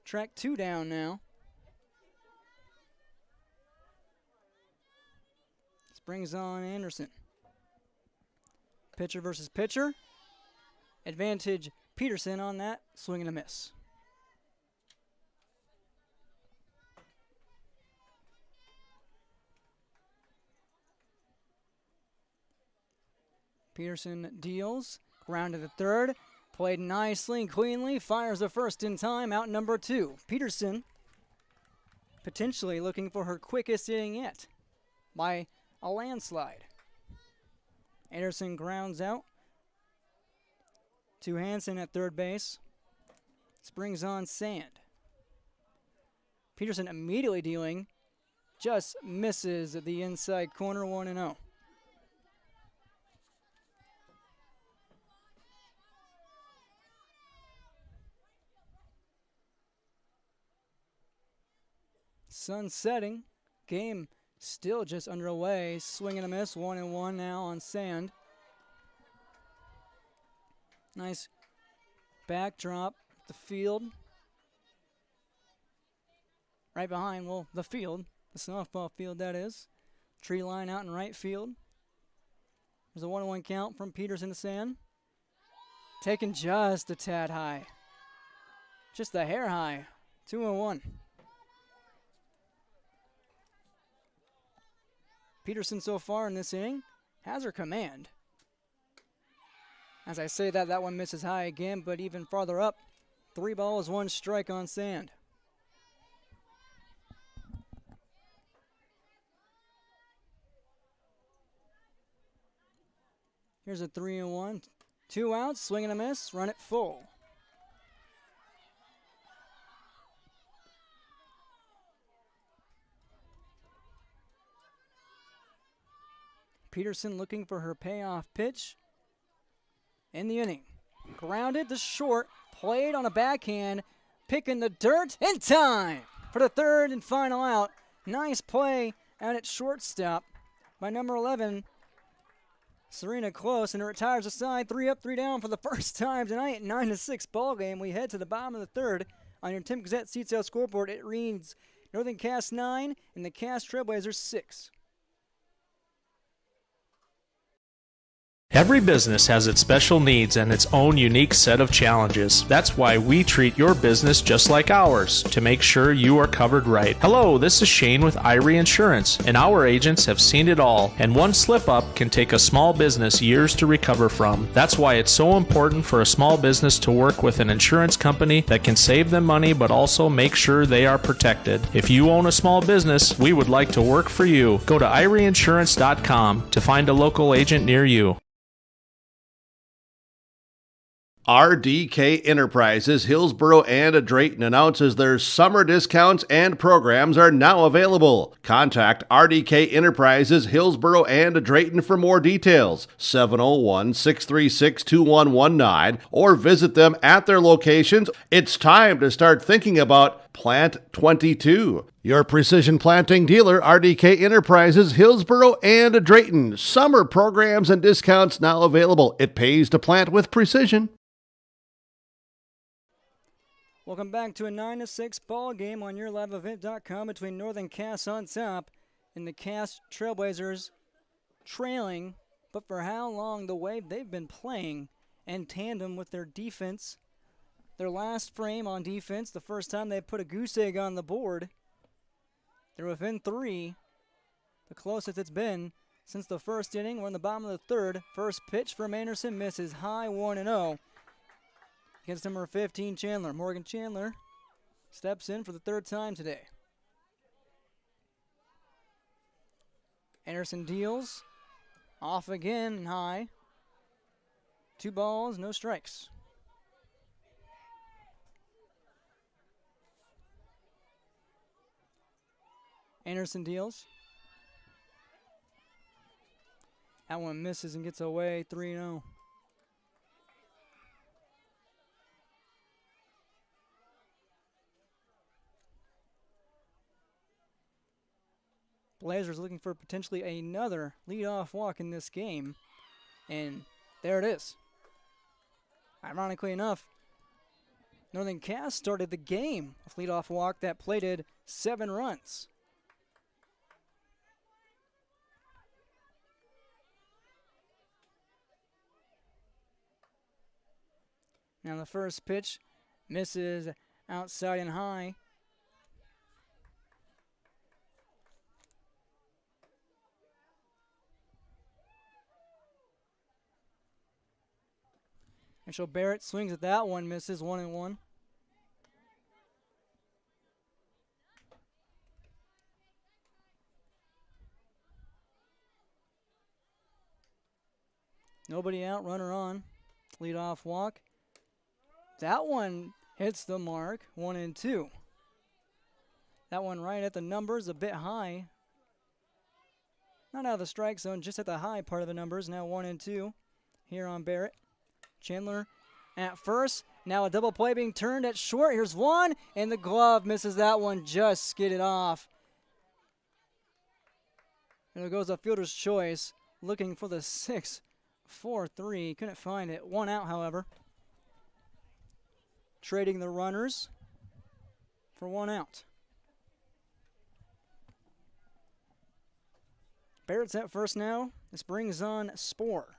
track 2 down now. This brings on Anderson. Pitcher versus pitcher. Advantage Peterson on that. Swing and a miss. Peterson deals. Ground to the third. Played nicely and cleanly. Fires the first in time. Out number 2. Peterson potentially looking for her quickest inning yet by a landslide. Anderson grounds out to Hansen at third base. This brings on Sand. Peterson immediately dealing. Just misses the inside corner, 1-0. Sun setting. Game still just underway. Swing and a miss. 1-1 now on Sand. Nice backdrop. The field. Right behind, well, the field. The softball field, that is. Tree line out in right field. There's a 1-1 count from Peterson to Sand. Taken just a tad high. Just a hair high. 2-1. Peterson so far in this inning has her command. As I say that, that one misses high again, but even farther up, 3 balls, 1 strike on Sand. Here's a 3-1. 2 outs, swing and a miss, run it full. Peterson looking for her payoff pitch in the inning. Grounded to short, played on a backhand, picking the dirt in time for the third and final out. Nice play out at shortstop by number 11, Serena Close, and it retires the side. 3 up, 3 down for the first time tonight. 9-6 ball game. We head to the bottom of the third. On your Tim Gazette Seat Sale scoreboard, it reads Northern Cass 9 and the Cass-Traill 6. Every business has its special needs and its own unique set of challenges. That's why we treat your business just like ours, to make sure you are covered right. Hello, this is Shane with Irie Insurance, and our agents have seen it all, and one slip-up can take a small business years to recover from. That's why it's so important for a small business to work with an insurance company that can save them money but also make sure they are protected. If you own a small business, we would like to work for you. Go to IrieInsurance.com to find a local agent near you. RDK Enterprises, Hillsboro and Drayton announces their summer discounts and programs are now available. Contact RDK Enterprises, Hillsboro and Drayton for more details, 701-636-2119, or visit them at their locations. It's time to start thinking about Plant 22. Your precision planting dealer, RDK Enterprises, Hillsboro and Drayton. Summer programs and discounts now available. It pays to plant with precision. Welcome back to a 9-6 ball game on YourLiveEvent.com between Northern Cass on top and the Cass-Traill trailing, but for how long? The way they've been playing in tandem with their defense. Their last frame on defense, the first time they put a goose egg on the board, they're within 3, the closest it's been since the first inning. We're in the bottom of the third. First pitch from Anderson misses high, 1-0. Against number 15, Chandler. Morgan Chandler steps in for the third time today. Anderson deals. Off again, high. 2 balls, no strikes. Anderson deals. That one misses and gets away, 3-0. Blazers looking for potentially another leadoff walk in this game. And there it is. Ironically enough, Northern Cass started the game with leadoff walk that plated 7 runs. Now the first pitch misses outside and high. Mitchell Barrett swings at that one, misses 1-1. Nobody out, runner on. Leadoff walk. That one hits the mark, 1-2. That one right at the numbers, a bit high. Not out of the strike zone, just at the high part of the numbers. Now 1-2 here on Barrett. Chandler at first. Now a double play being turned at short. Here's one, and the glove misses that one, just skidded off. And there goes a fielder's choice, looking for the 6-4-3. Couldn't find it. One out, however. Trading the runners for 1 out. Barrett's at first now. This brings on Spohr.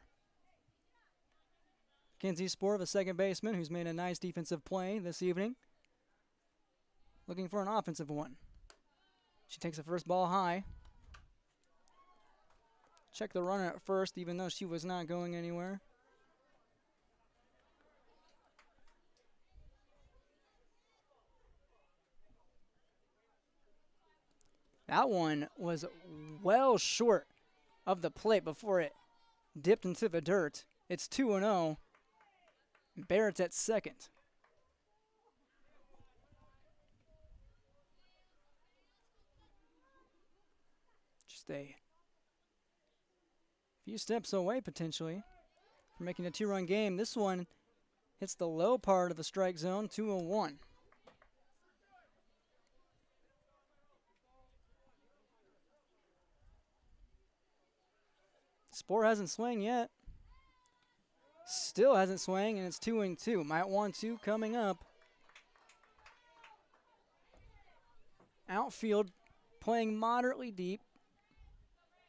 Kenzie Spohr, the second baseman, who's made a nice defensive play this evening. Looking for an offensive one. She takes the first ball high. Check the runner at first, even though she was not going anywhere. That one was well short of the plate before it dipped into the dirt. It's 2-0. Barrett's at second. Just a few steps away, potentially, from making a 2-run game. This one hits the low part of the strike zone, 2-1. Spohr hasn't swung yet. Still hasn't swung, and it's 2-2. Might want to coming up. Outfield playing moderately deep.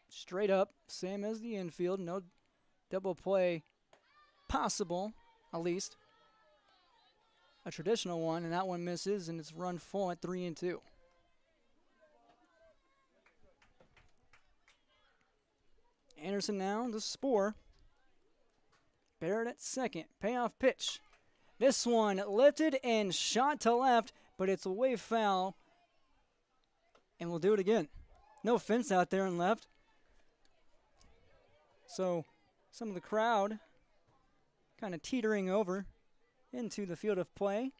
Straight up, same as the infield. No double play possible, at least. A traditional one, and that one misses, and it's run full at 3-2. Anderson now to Spohr. Barrett at second. Payoff pitch. This one lifted and shot to left, but it's way foul. And we'll do it again. No fence out there in left. So some of the crowd kind of teetering over into the field of play.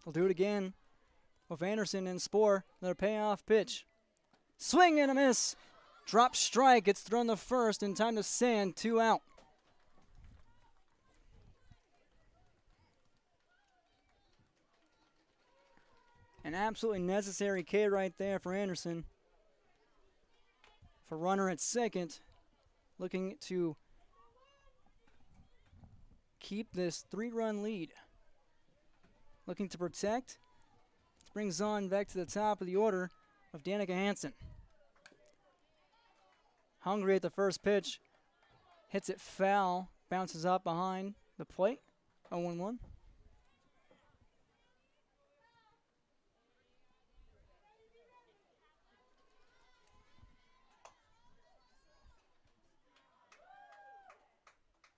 We'll do it again with Anderson and Spohr. Their payoff pitch. Swing and a miss. Drop strike. It's thrown the first in time to sand. 2 out. An absolutely necessary K right there for Anderson. For runner at second. Looking to keep this 3-run lead. Looking to protect. This brings on back to the top of the order of Danica Hansen. Hungry at the first pitch. Hits it foul. Bounces up behind the plate. 0-1.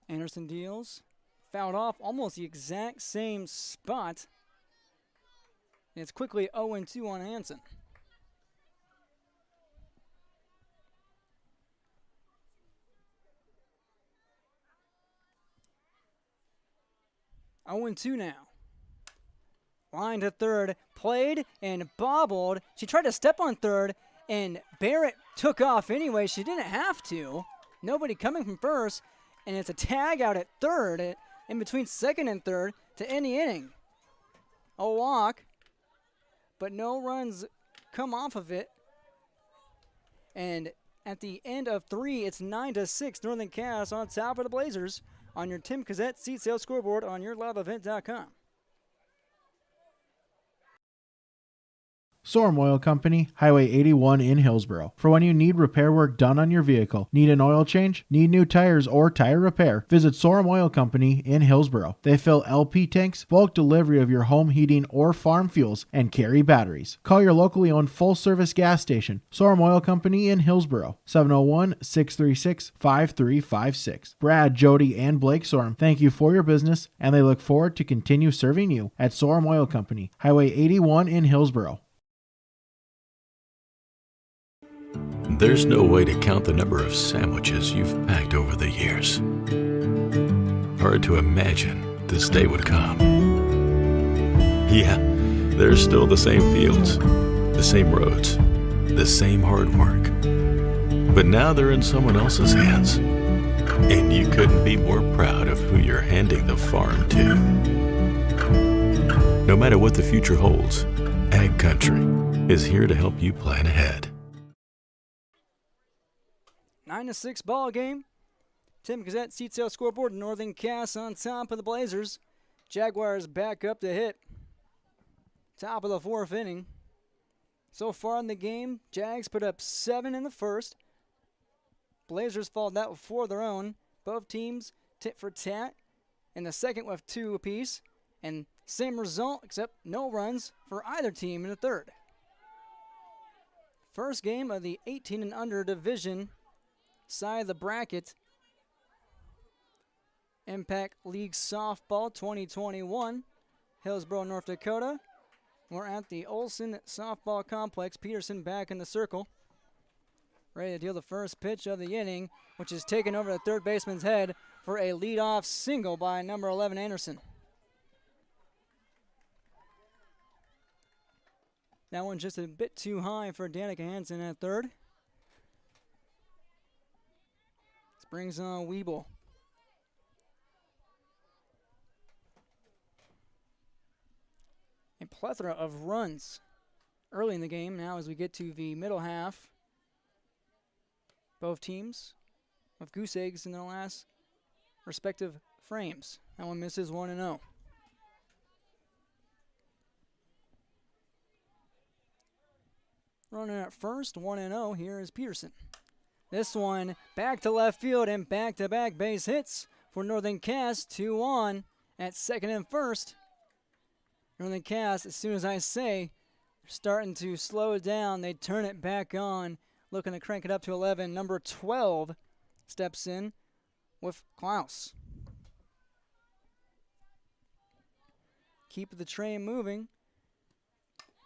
Anderson deals. Fouled off almost the exact same spot. And it's quickly 0-2 on Hansen. Owen 2 now. Line to third. Played and bobbled. She tried to step on third, and Barrett took off anyway. She didn't have to. Nobody coming from first. And it's a tag out at third, in between second and third, to end the inning. A walk, but no runs come off of it. And At the end of 3, it's 9-6. Northern Cass on top of the Blazers on your Tim Cassette seat sale scoreboard on yourliveevent.com. Sorum Oil Company, Highway 81 in Hillsboro. For when you need repair work done on your vehicle, need an oil change, need new tires, or tire repair, visit Sorum Oil Company in Hillsboro. They fill LP tanks, bulk delivery of your home heating or farm fuels, and carry batteries. Call your locally owned full-service gas station, Sorum Oil Company in Hillsboro, 701-636-5356. Brad, Jody, and Blake Sorum thank you for your business, and they look forward to continue serving you at Sorum Oil Company, Highway 81 in Hillsboro. There's no way to count the number of sandwiches you've packed over the years. Hard to imagine this day would come. Yeah, there's still the same fields, the same roads, the same hard work. But now they're in someone else's hands. And you couldn't be more proud of who you're handing the farm to. No matter what the future holds, Ag Country is here to help you plan ahead. 9-6 ball game. Tim Cassette seat sale scoreboard. Northern Cass on top of the Blazers. Jaguars back up to hit. Top of the 4th inning. So far in the game, Jags put up 7 in the first. Blazers followed that with 4 of their own. Both teams tit for tat in the second with 2 apiece. And same result except no runs for either team in the third. First game of the 18 and under division side of the bracket. Impact League Softball 2021, Hillsboro, North Dakota. We're at the Olson Softball Complex. Peterson back in the circle. Ready to deal the first pitch of the inning, which is taken over the third baseman's head for a leadoff single by number 11, Anderson. That one just a bit too high for Danica Hansen at third. Brings on Weeble. A plethora of runs early in the game. Now as we get to the middle half, both teams with goose eggs in their last respective frames. That one misses 1-0. Running at first, 1-0. Here is Peterson. This one back to left field and back-to-back base hits for Northern Cass. 2 on at second and first. Northern Cass, as soon as I say, they're starting to slow it down. They turn it back on, looking to crank it up to 11. Number 12 steps in with Klaus. Keep the train moving.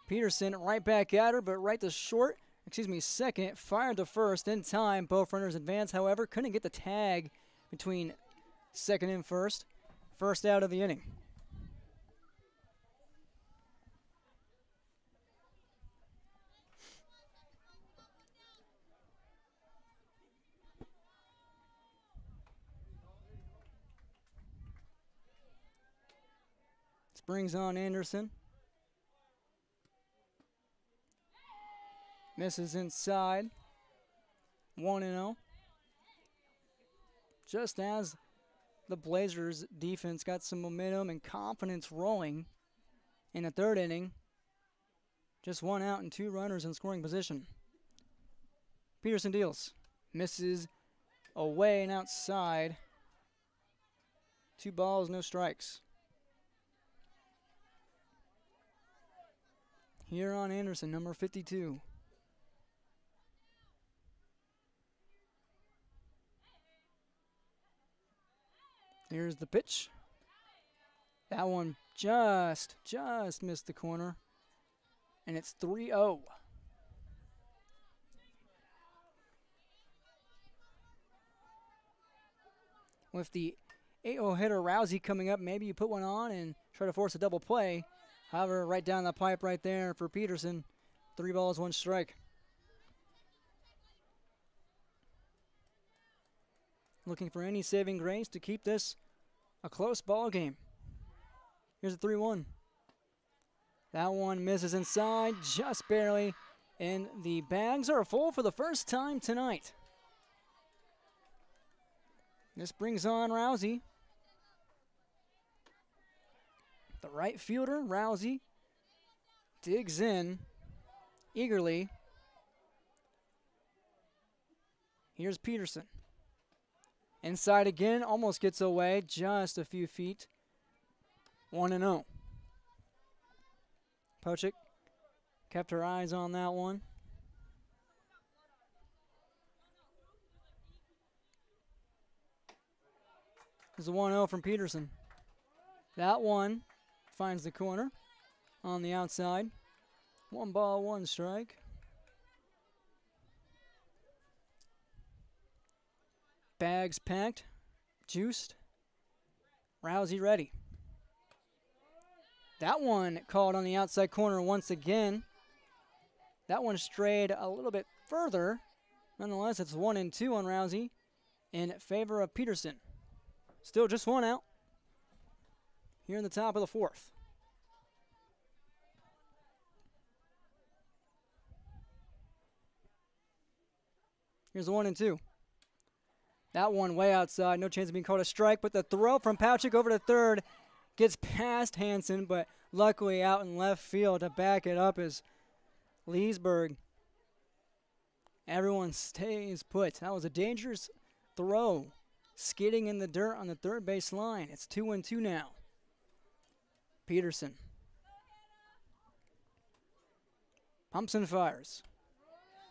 Peterson right back at her, but right to second, fired to first in time. Both runners advance, however, couldn't get the tag between second and first. First out of the inning. This brings on Anderson. Misses inside. 1-0. Just as the Blazers defense got some momentum and confidence rolling in the third inning. Just 1 out and 2 runners in scoring position. Peterson deals. Misses away and outside. 2 balls, no strikes. Here on Anderson, number 52. Here's the pitch. That one just missed the corner. And it's 3-0. With the 8-0 hitter Rousey coming up, maybe you put one on and try to force a double play. However, right down the pipe right there for Peterson. 3 balls, 1 strike. Looking for any saving grace to keep this a close ball game. Here's a 3-1. That one misses inside just barely, And the bags are full for the first time tonight. This brings on Rousey. The right fielder, Rousey, digs in eagerly. Here's Peterson. Inside again, almost gets away, just a few feet. 1-0. Pochik kept her eyes on that one. There's a 1-0 from Peterson. That one finds the corner on the outside. 1 ball, 1 strike. Bags packed, juiced. Rousey ready. That one called on the outside corner once again. That one strayed a little bit further. Nonetheless, it's 1-2 on Rousey in favor of Peterson. Still just 1 out here in the top of the 4th. Here's the 1-2. That one way outside. No chance of being called a strike, but the throw from Pouchik over to third gets past Hansen, but luckily out in left field to back it up is Leesburg. Everyone stays put. That was a dangerous throw. Skidding in the dirt on the third base line. It's 2-2 now. Peterson. Pumps and fires.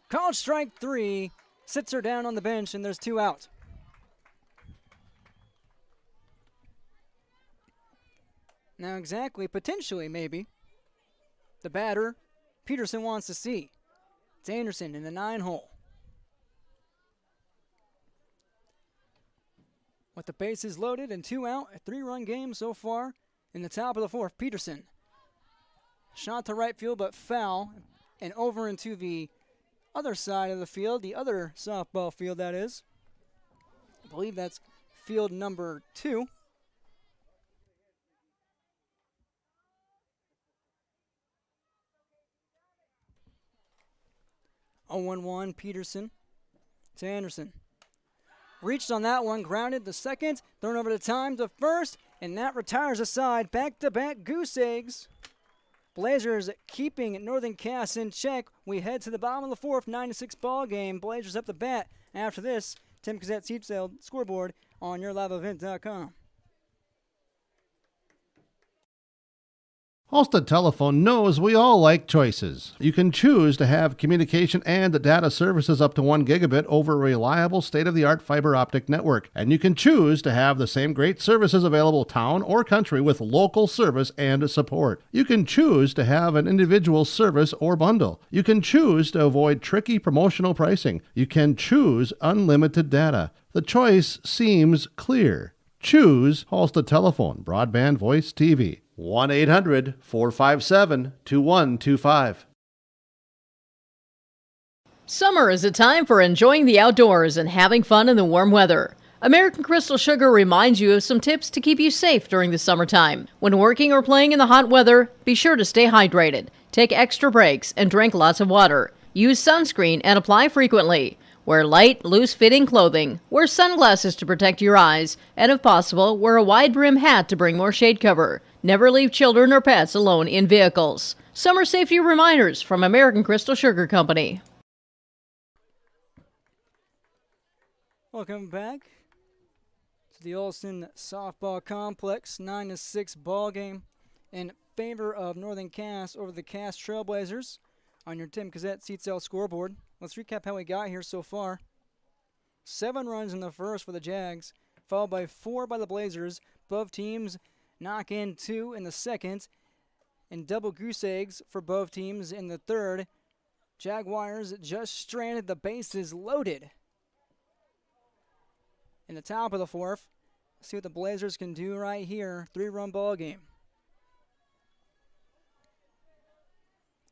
Called strike 3. Sits her down on the bench, and there's 2 out. Now exactly, potentially maybe, the batter Peterson wants to see. It's Anderson in the 9-hole. With the bases loaded and 2 out, a 3-run game so far in the top of the 4th. Peterson. Shot to right field but foul and over into the other side of the field, the other softball field that is. I believe that's field number 2. Oh, 1-1, Peterson to Anderson. Reached on that one, grounded to second, thrown over to time to first, and that retires a side. Back-to-back goose eggs. Blazers keeping Northern Cass in check. We head to the bottom of the 4th, 9-6 ball game. Blazers up the bat. After this, Tim Cassette seat sale scoreboard on yourliveevent.com. Halstead Telephone knows we all like choices. You can choose to have communication and data services up to 1 gigabit over a reliable state-of-the-art fiber optic network. And you can choose to have the same great services available town or country with local service and support. You can choose to have an individual service or bundle. You can choose to avoid tricky promotional pricing. You can choose unlimited data. The choice seems clear. Choose Halstead Telephone, broadband voice TV. 1-800-457-2125. Summer is a time for enjoying the outdoors and having fun in the warm weather. American Crystal Sugar reminds you of some tips to keep you safe during the summertime. When working or playing in the hot weather, be sure to stay hydrated. Take extra breaks and drink lots of water. Use sunscreen and apply frequently. Wear light, loose-fitting clothing. Wear sunglasses to protect your eyes. And if possible, wear a wide-brim hat to bring more shade cover. Never leave children or pets alone in vehicles. Summer safety reminders from American Crystal Sugar Company. Welcome back to the Olson Softball Complex. 9-6 ball game in favor of Northern Cass over the Cass-Traill Blazers on your Tim Cassette seat sale scoreboard. Let's recap how we got here so far. 7 runs in the first for the Jags, followed by 4 by the Blazers. Both teams knock in 2 in the second, and double goose eggs for both teams in the third. Jaguars just stranded, the bases loaded in the top of the 4th. Let's see what the Blazers can do right here. 3-run ball game.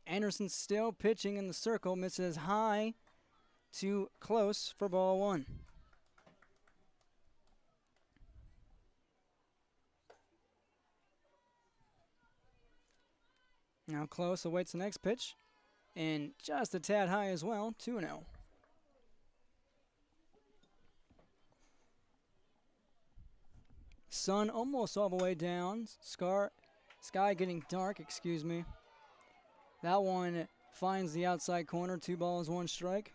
Anderson still pitching in the circle, misses high, too close for ball 1. Now close, awaits the next pitch. and just a tad high as well, 2-0. Sun almost all the way down. Sky getting dark, excuse me. That one finds the outside corner. 2 balls, 1 strike.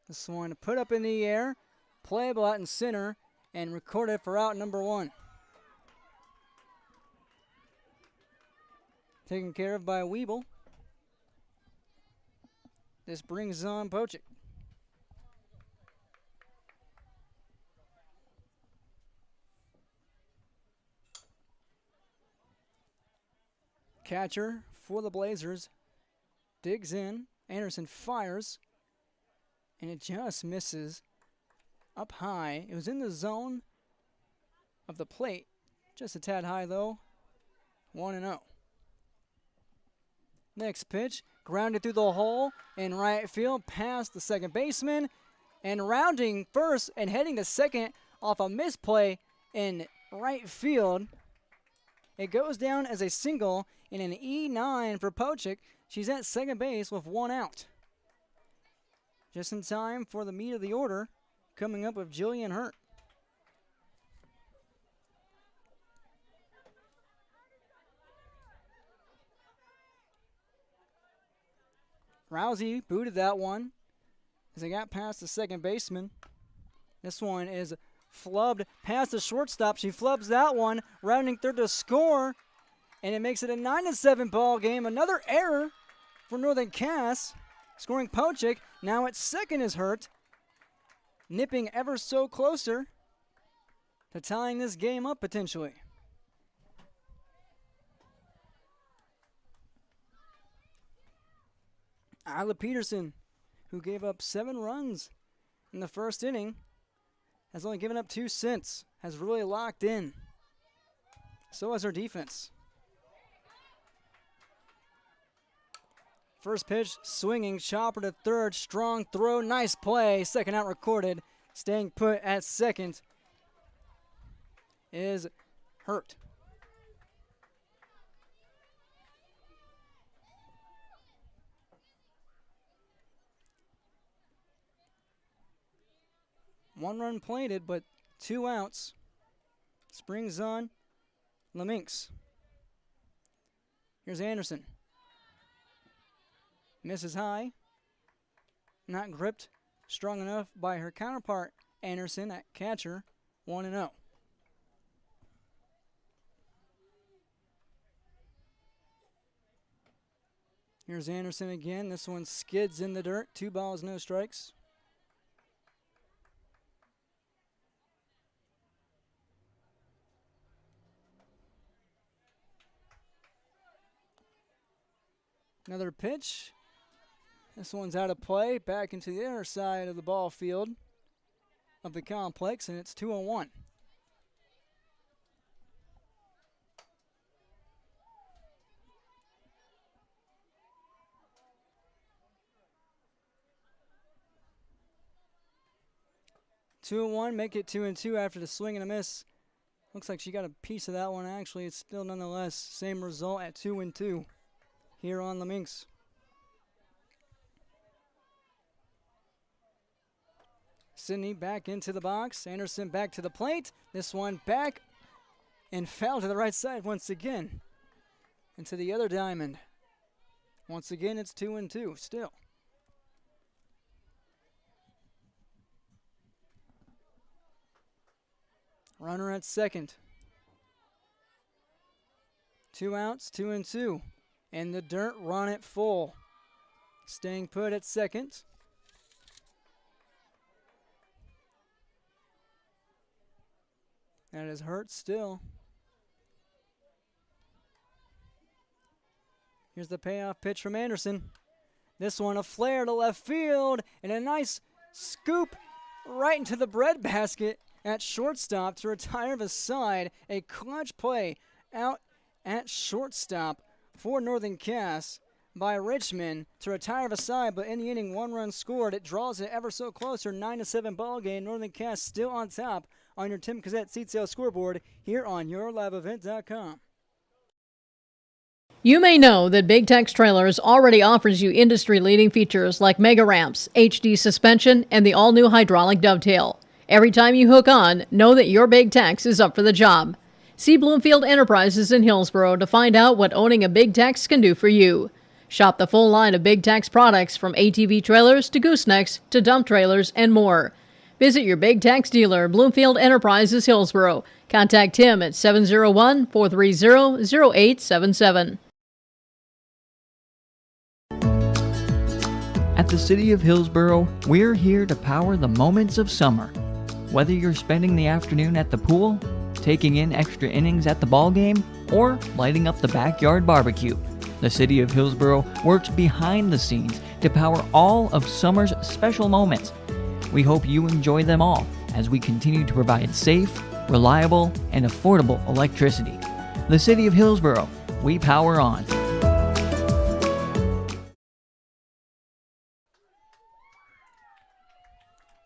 This one put up in the air, playable out in center, and recorded for out number 1. Taken care of by Weeble. This brings on Pochik. Catcher for the Blazers digs in. Anderson fires, and it just misses up high. It was in the zone of the plate, just a tad high though. 1-0. Next pitch, grounded through the hole in right field, past the second baseman, and rounding first and heading to second off a misplay in right field. It goes down as a single in an E9 for Pochik. She's at second base with 1 out. Just in time for the meat of the order, coming up with Jillian Hurt. Rousey booted that one as it got past the second baseman. This one is flubbed past the shortstop. She flubs that one, rounding third to score, and it makes it a 9-7 ball game. Another error for Northern Cass, scoring Pochik. Now at second is Hurt, nipping ever so closer to tying this game up potentially. Isla Peterson, who gave up 7 runs in the first inning, has only given up 2 since, has really locked in. So has her defense. First pitch, swinging, chopper to third, strong throw, nice play. Second out recorded, staying put at second is Hurt. One run plated, but 2 outs. Springs on Leminks. Here's Anderson. Misses high. Not gripped strong enough by her counterpart, Anderson, at catcher. 1-0. Here's Anderson again. This one skids in the dirt. 2 balls, no strikes. Another pitch. This one's out of play, back into the inner side of the ball field of the complex, and it's 2-1. Make it 2-2 after the swing and a miss. Looks like she got a piece of that one. Actually, it's still nonetheless same result at 2-2 here on the Minx. Sydney back into the box. Anderson back to the plate. This one back and foul to the right side once again. Into the other diamond. Once again, it's 2-2 still. Runner at second. 2 outs, 2-2. In the dirt, run it full. Staying put at second. That is Hurt still. Here's the payoff pitch from Anderson. This one a flare to left field and a nice scoop right into the breadbasket at shortstop to retire the side. A clutch play out at shortstop for Northern Cass by Richmond to retire the side, but in the inning, 1 run scored. It draws it ever so closer, 9-7 ball game. Northern Cass still on top on your Tim Cassette seat sale scoreboard here on yourliveevent.com. You may know that Big Tex Trailers already offers you industry-leading features like mega ramps, HD suspension, and the all-new hydraulic dovetail. Every time you hook on, know that your Big Tex is up for the job. See Bloomfield Enterprises in Hillsboro to find out what owning a Big Tex can do for you. Shop the full line of Big Tex products from ATV trailers to goosenecks to dump trailers and more. Visit your Big Tex dealer, Bloomfield Enterprises, Hillsboro. Contact Tim at 701-430-0877. At the City of Hillsboro, we're here to power the moments of summer. Whether you're spending the afternoon at the pool, taking in extra innings at the ball game, or lighting up the backyard barbecue, the City of Hillsboro works behind the scenes to power all of summer's special moments. We hope you enjoy them all as we continue to provide safe, reliable, and affordable electricity. The City of Hillsboro, we power on.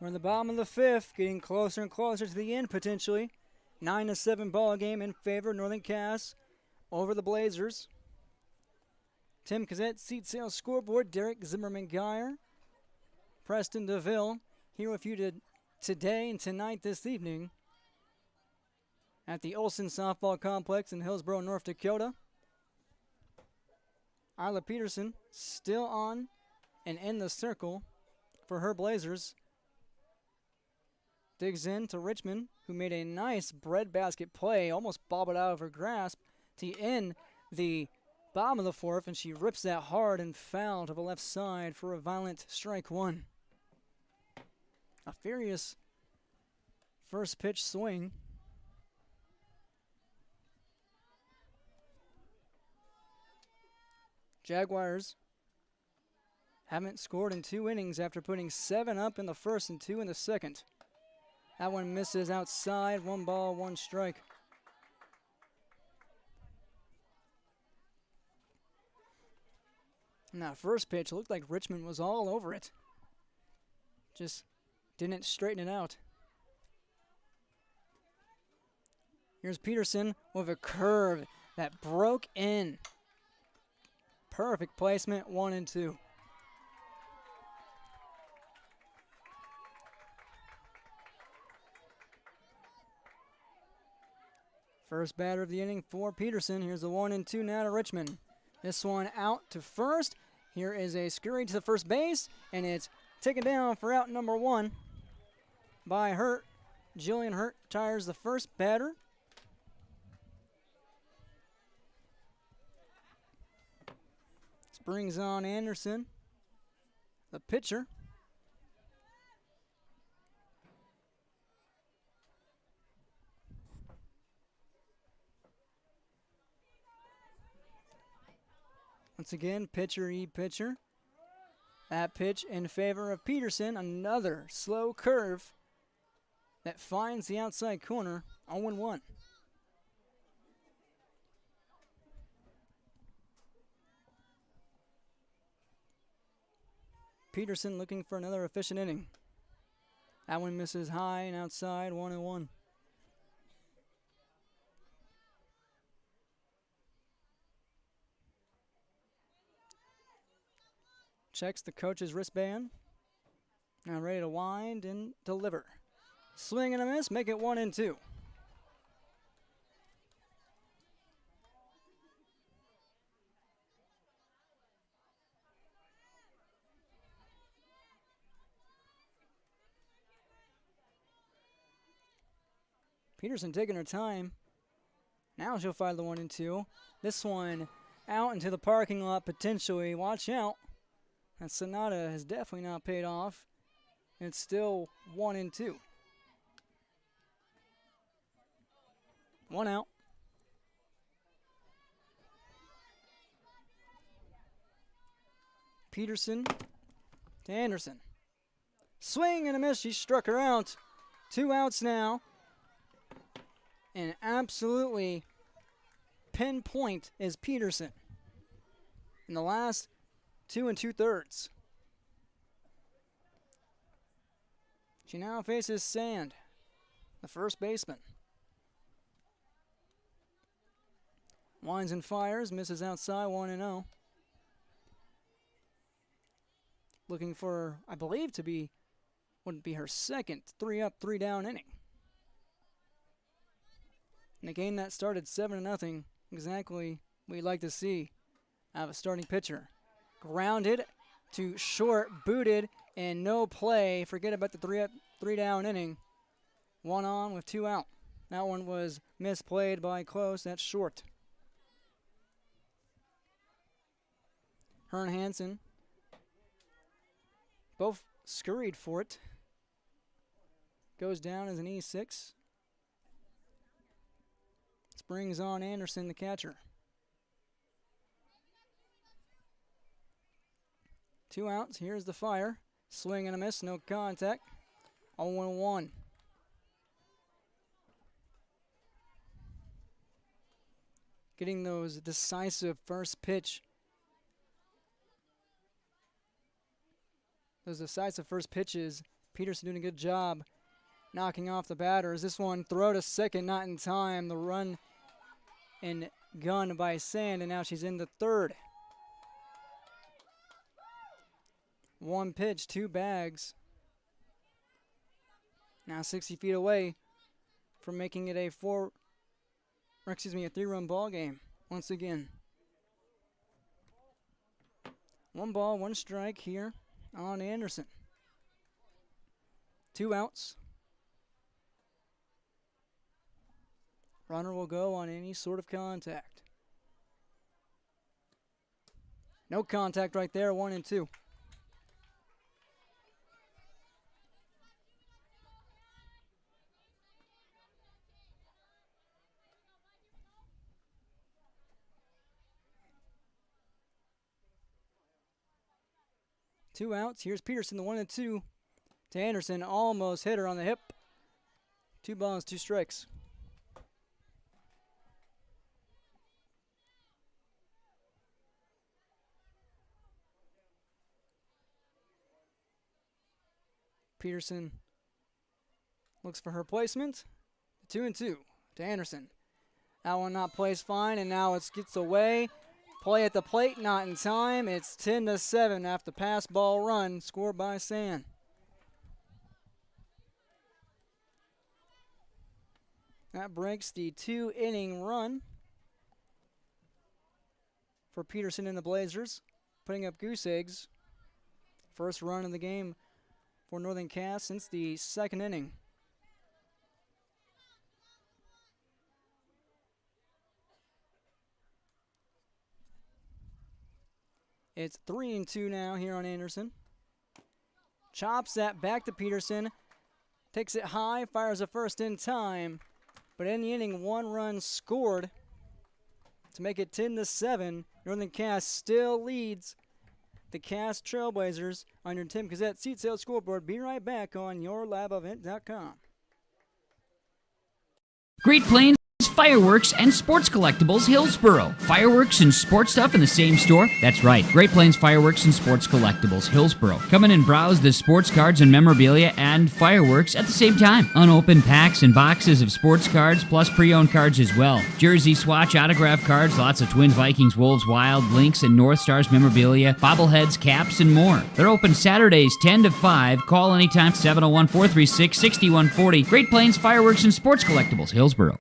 We're in the bottom of the 5th, getting closer and closer to the end potentially. 9-7 ball game in favor of Northern Cass over the Blazers. Tim Cassette seat sales scoreboard. Derek Zimmerman-Geyer, Preston DeVille here with you today and tonight this evening at the Olson Softball Complex in Hillsboro, North Dakota. Isla Peterson still on and in the circle for her Blazers. Digs in to Richmond, who made a nice breadbasket play, almost bobbled out of her grasp to end the bottom of the 4th, and she rips that hard and foul to the left side for a violent strike 1. A furious first pitch swing. Jaguars haven't scored in 2 innings after putting 7 up in the first and 2 in the second. That one misses outside. 1 ball, 1 strike. And that first pitch looked like Richmond was all over it. Just didn't straighten it out. Here's Peterson with a curve that broke in. Perfect placement, 1 and 2. First batter of the inning for Peterson. Here's the 1 and 2 now to Richmond. This one out to first. Here is a scurry to the first base, and it's taken down for out number 1 by Hurt. Jillian Hurt tires the first batter. This brings on Anderson, the pitcher. Once again, pitcher. That pitch in favor of Peterson. Another slow curve that finds the outside corner. 0-1. Peterson looking for another efficient inning. That one misses high and outside. 1-1. Checks the coach's wristband. Now ready to wind and deliver. Swing and a miss, make it 1 and 2. Peterson taking her time. Now she'll fire the 1 and 2. This one out into the parking lot potentially. Watch out. That Sonata has definitely not paid off. It's still 1 and 2. 1 out. Peterson to Anderson. Swing and a miss. She struck her out. 2 outs now. And absolutely pinpoint is Peterson. In the last 2 2/3. She now faces Sand, the first baseman. Winds and fires, misses outside, 1-0. Looking for, I believe, wouldn't be her second 3 up, 3 down inning. In a game that started 7-0, exactly what you'd like to see out of a starting pitcher. Grounded to short, booted, and no play. Forget about the 3 up, 3 down inning. 1 on with 2 out. That one was misplayed by Close. That's short. Hearn Hansen both scurried for it. Goes down as an E6. Springs on Anderson, the catcher. 2 outs. Here's the fire. Swing and a miss. No contact. 0-1. Getting those decisive first pitch. Those decisive first pitches. Peterson doing a good job knocking off the batters. This one, throw to second, not in time. The run and gun by Sand, and now she's in the third. 1 pitch, 2 bags. Now 60 feet away from making it a 3-run ball game once again. 1 ball, 1 strike here on Anderson. 2 outs. Runner will go on any sort of contact. No contact right there, 1-2. Two outs. Here's Peterson, the 1-2 to Anderson. Almost hit her on the hip. 2 balls, 2 strikes. Peterson looks for her placement. 2-2 to Anderson. That one not placed fine, and now it gets away. Play at the plate, not in time. It's 10-7 after pass ball run scored by Sand. That breaks the 2-inning run for Peterson and the Blazers, putting up goose eggs. First run of the game for Northern Cass since the 2nd inning. It's 3-2 now here on Anderson. Chops that back to Peterson. Takes it high, fires a first in time. But in the inning, 1 run scored to make it 10-7. Northern Cass still leads the Cass-Traill Blazers on your Tim Gazette Seat Sales Scoreboard. Be right back on yourlabevent.com. Great Plains Fireworks and Sports Collectibles Hillsboro. Fireworks and sports stuff in the same store? That's right. Great Plains Fireworks and Sports Collectibles Hillsboro. Come in and browse the sports cards and memorabilia and fireworks at the same time. Unopened packs and boxes of sports cards plus pre-owned cards as well. Jersey swatch autograph cards, lots of Twins, Vikings, Wolves, Wild, Lynx, and North Stars memorabilia, bobbleheads, caps, and more. They're open Saturdays 10 to 5. Call anytime 701-436-6140. Great Plains Fireworks and Sports Collectibles Hillsboro.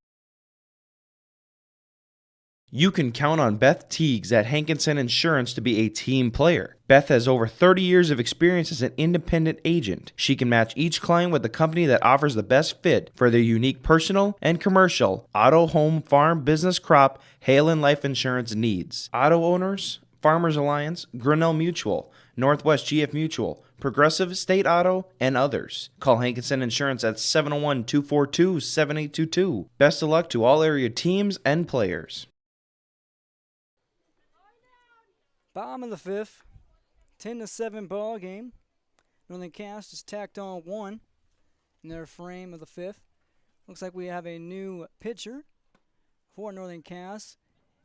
You can count on Beth Teagues at Hankinson Insurance to be a team player. Beth has over 30 years of experience as an independent agent. She can match each client with the company that offers the best fit for their unique personal and commercial auto, home, farm, business, crop, hail, and life insurance needs. Auto owners, Farmers Alliance, Grinnell Mutual, Northwest GF Mutual, Progressive, State Auto, and others. Call Hankinson Insurance at 701-242-7822. Best of luck to all area teams and players. Bottom of the 5th, 10-7 ball game. Northern Cass just tacked on 1 in their frame of the 5th. Looks like we have a new pitcher for Northern Cass.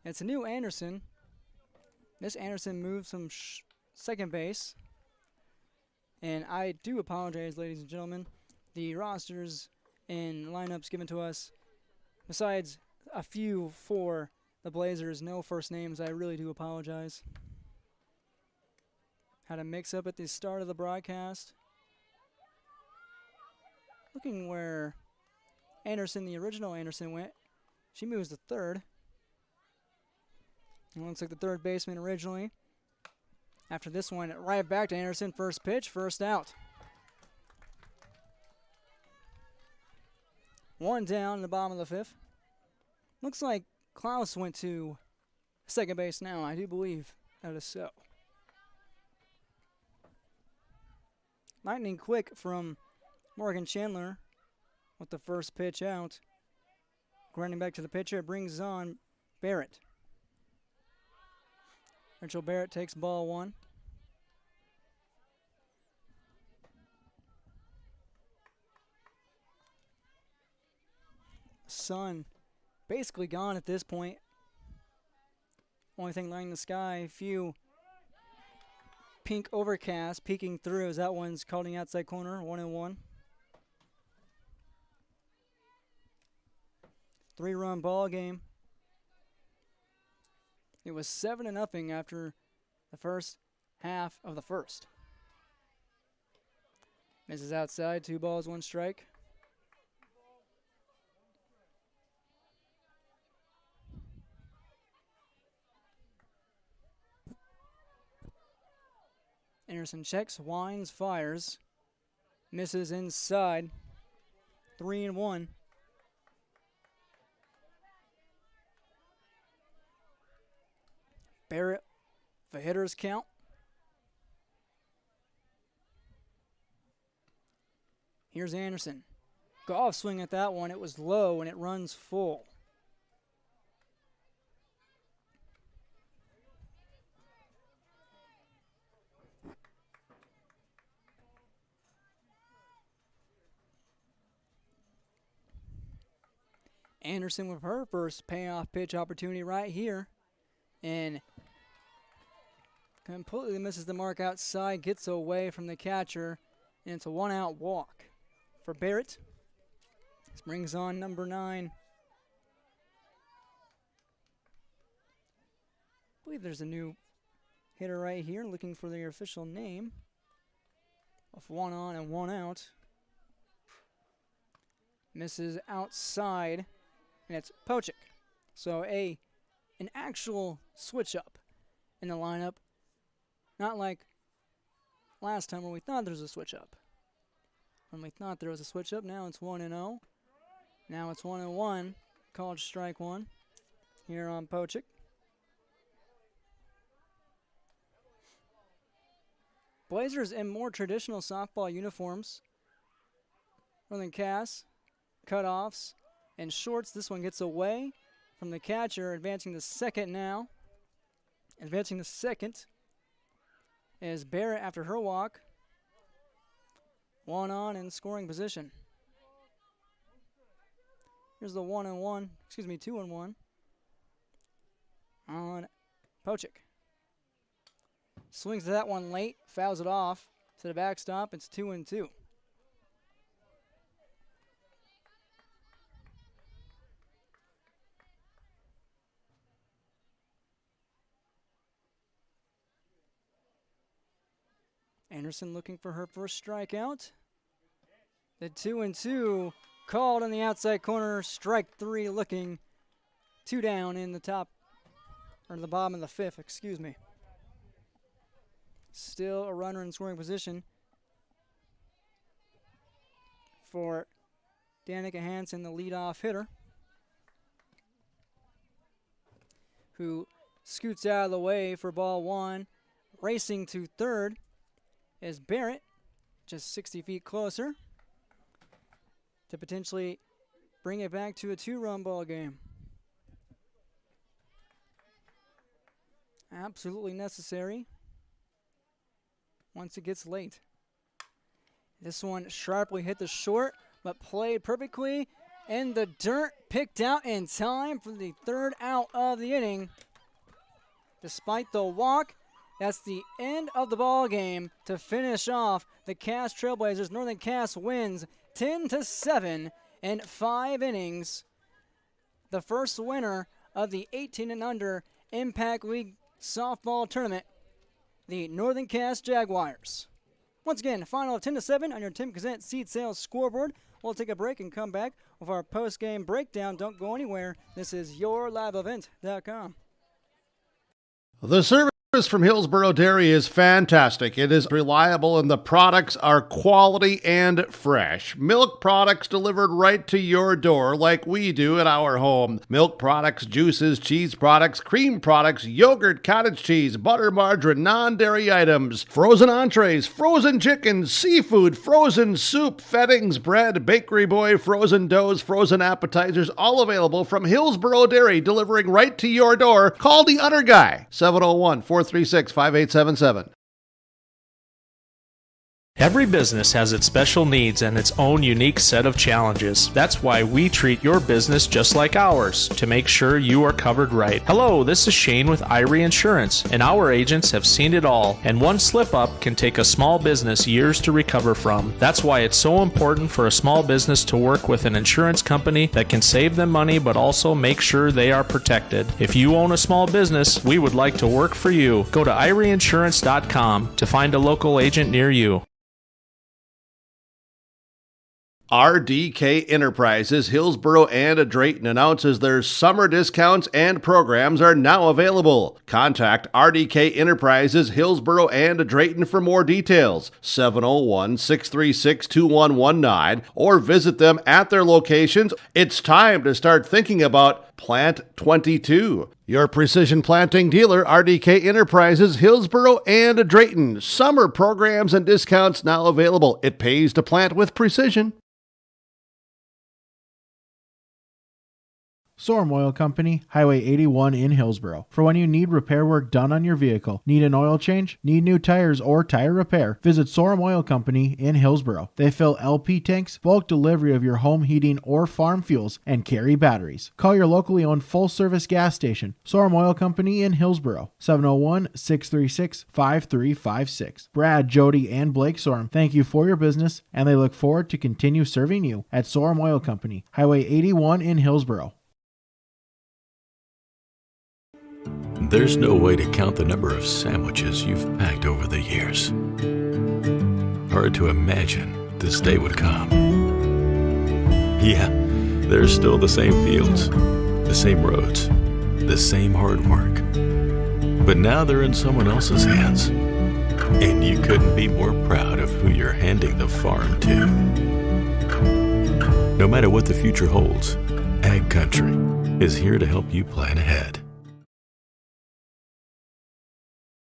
It's a new Anderson. This Anderson moved some second base. And I do apologize, ladies and gentlemen. The rosters and lineups given to us, besides a few for the Blazers, no first names. I really do apologize. Had a mix-up at the start of the broadcast. Looking where Anderson, the original Anderson, went. She moves to third. It looks like the third baseman originally. After this one, right back to Anderson. First pitch, first out. One down in the bottom of the fifth. Looks like Klaus went to second base now. I do believe that is so. Lightning quick from Morgan Chandler with the first pitch out. Grinding back to the pitcher, it brings on Barrett. Rachel Barrett takes ball one. Sun basically gone at this point. Only thing lighting the sky, few pink overcast peeking through as that one's called in the outside corner, 1-1. 3-run ball game. It was 7-0 after the first half of the first. Misses outside, 2 balls, 1 strike. Anderson checks, winds, fires. Misses inside. 3-1. Barrett for hitter's count. Here's Anderson. Golf swing at that one. It was low and it runs full. Anderson with her first payoff pitch opportunity right here. And completely misses the mark outside, gets away from the catcher, and it's a 1-out walk for Barrett. This brings on number 9. I believe there's a new hitter right here, looking for their official name. Of 1 on and 1 out. Misses outside, and it's Pochik. So an actual switch up in the lineup. Not like last time where we thought there was a switch up. When we thought there was a switch up, now it's 1-0. Now it's 1-1. Called strike 1 here on Pochik. Blazers in more traditional softball uniforms. Northern Cass, cutoffs, and shorts. This one gets away from the catcher, advancing the second now. Advancing the second is Barrett after her walk. 1 on in scoring position. Here's the 1-1, 2-1 on Pochik. Swings to that one late, fouls it off to the backstop. It's 2-2. Anderson looking for her first strikeout. The 2-2 called on the outside corner. Strike 3 looking. 2 down in the top, or the bottom of the fifth, excuse me. Still a runner in scoring position for Danica Hansen, the leadoff hitter, who scoots out of the way for ball 1. Racing to third is Barrett, just 60 feet closer to potentially bring it back to a 2-run ball game. Absolutely necessary once it gets late. This one sharply hit the short, but played perfectly in the dirt, picked out in time for the 3rd out of the inning. Despite the walk That's the end of the ball game to finish off the Cass-Traill Blazers. Northern Cass wins 10-7 in 5 innings. The first winner of the 18 and under Impact League softball tournament, the Northern Cass Jaguars. Once again, final of 10-7 on your Tim Kazant Seed Sales scoreboard. We'll take a break and come back with our post-game breakdown. Don't go anywhere. This is yourliveevent.com. The service from Hillsborough Dairy is fantastic. It is reliable and the products are quality and fresh. Milk products delivered right to your door like we do at our home. Milk products, juices, cheese products, cream products, yogurt, cottage cheese, butter, margarine, non-dairy items, frozen entrees, frozen chicken, seafood, frozen soup, fettings, bread, bakery boy, frozen doughs, frozen appetizers, all available from Hillsborough Dairy, delivering right to your door. Call the Udder Guy, 701-436-5877. Every business has its special needs and its own unique set of challenges. That's why we treat your business just like ours, to make sure you are covered right. Hello, this is Shane with Irie Insurance, and our agents have seen it all, and one slip-up can take a small business years to recover from. That's why it's so important for a small business to work with an insurance company that can save them money but also make sure they are protected. If you own a small business, we would like to work for you. Go to IrieInsurance.com to find a local agent near you. RDK Enterprises, Hillsborough and Drayton announces their summer discounts and programs are now available. Contact RDK Enterprises, Hillsborough and Drayton for more details, 701-636-2119, or visit them at their locations. It's time to start thinking about Plant 22. Your precision planting dealer, RDK Enterprises, Hillsborough and Drayton. Summer programs and discounts now available. It pays to plant with precision. Sorum Oil Company, Highway 81 in Hillsborough. For when you need repair work done on your vehicle, need an oil change, need new tires, or tire repair, visit Sorum Oil Company in Hillsborough. They fill LP tanks, bulk delivery of your home heating or farm fuels, and carry batteries. Call your locally owned full-service gas station, Sorum Oil Company in Hillsborough, 701-636-5356. Brad, Jody, and Blake Sorum thank you for your business, and they look forward to continue serving you at Sorum Oil Company, Highway 81 in Hillsborough. There's no way to count the number of sandwiches you've packed over the years. Hard to imagine this day would come. Yeah, there's still the same fields, the same roads, the same hard work. But now they're in someone else's hands. And you couldn't be more proud of who you're handing the farm to. No matter what the future holds, Ag Country is here to help you plan ahead.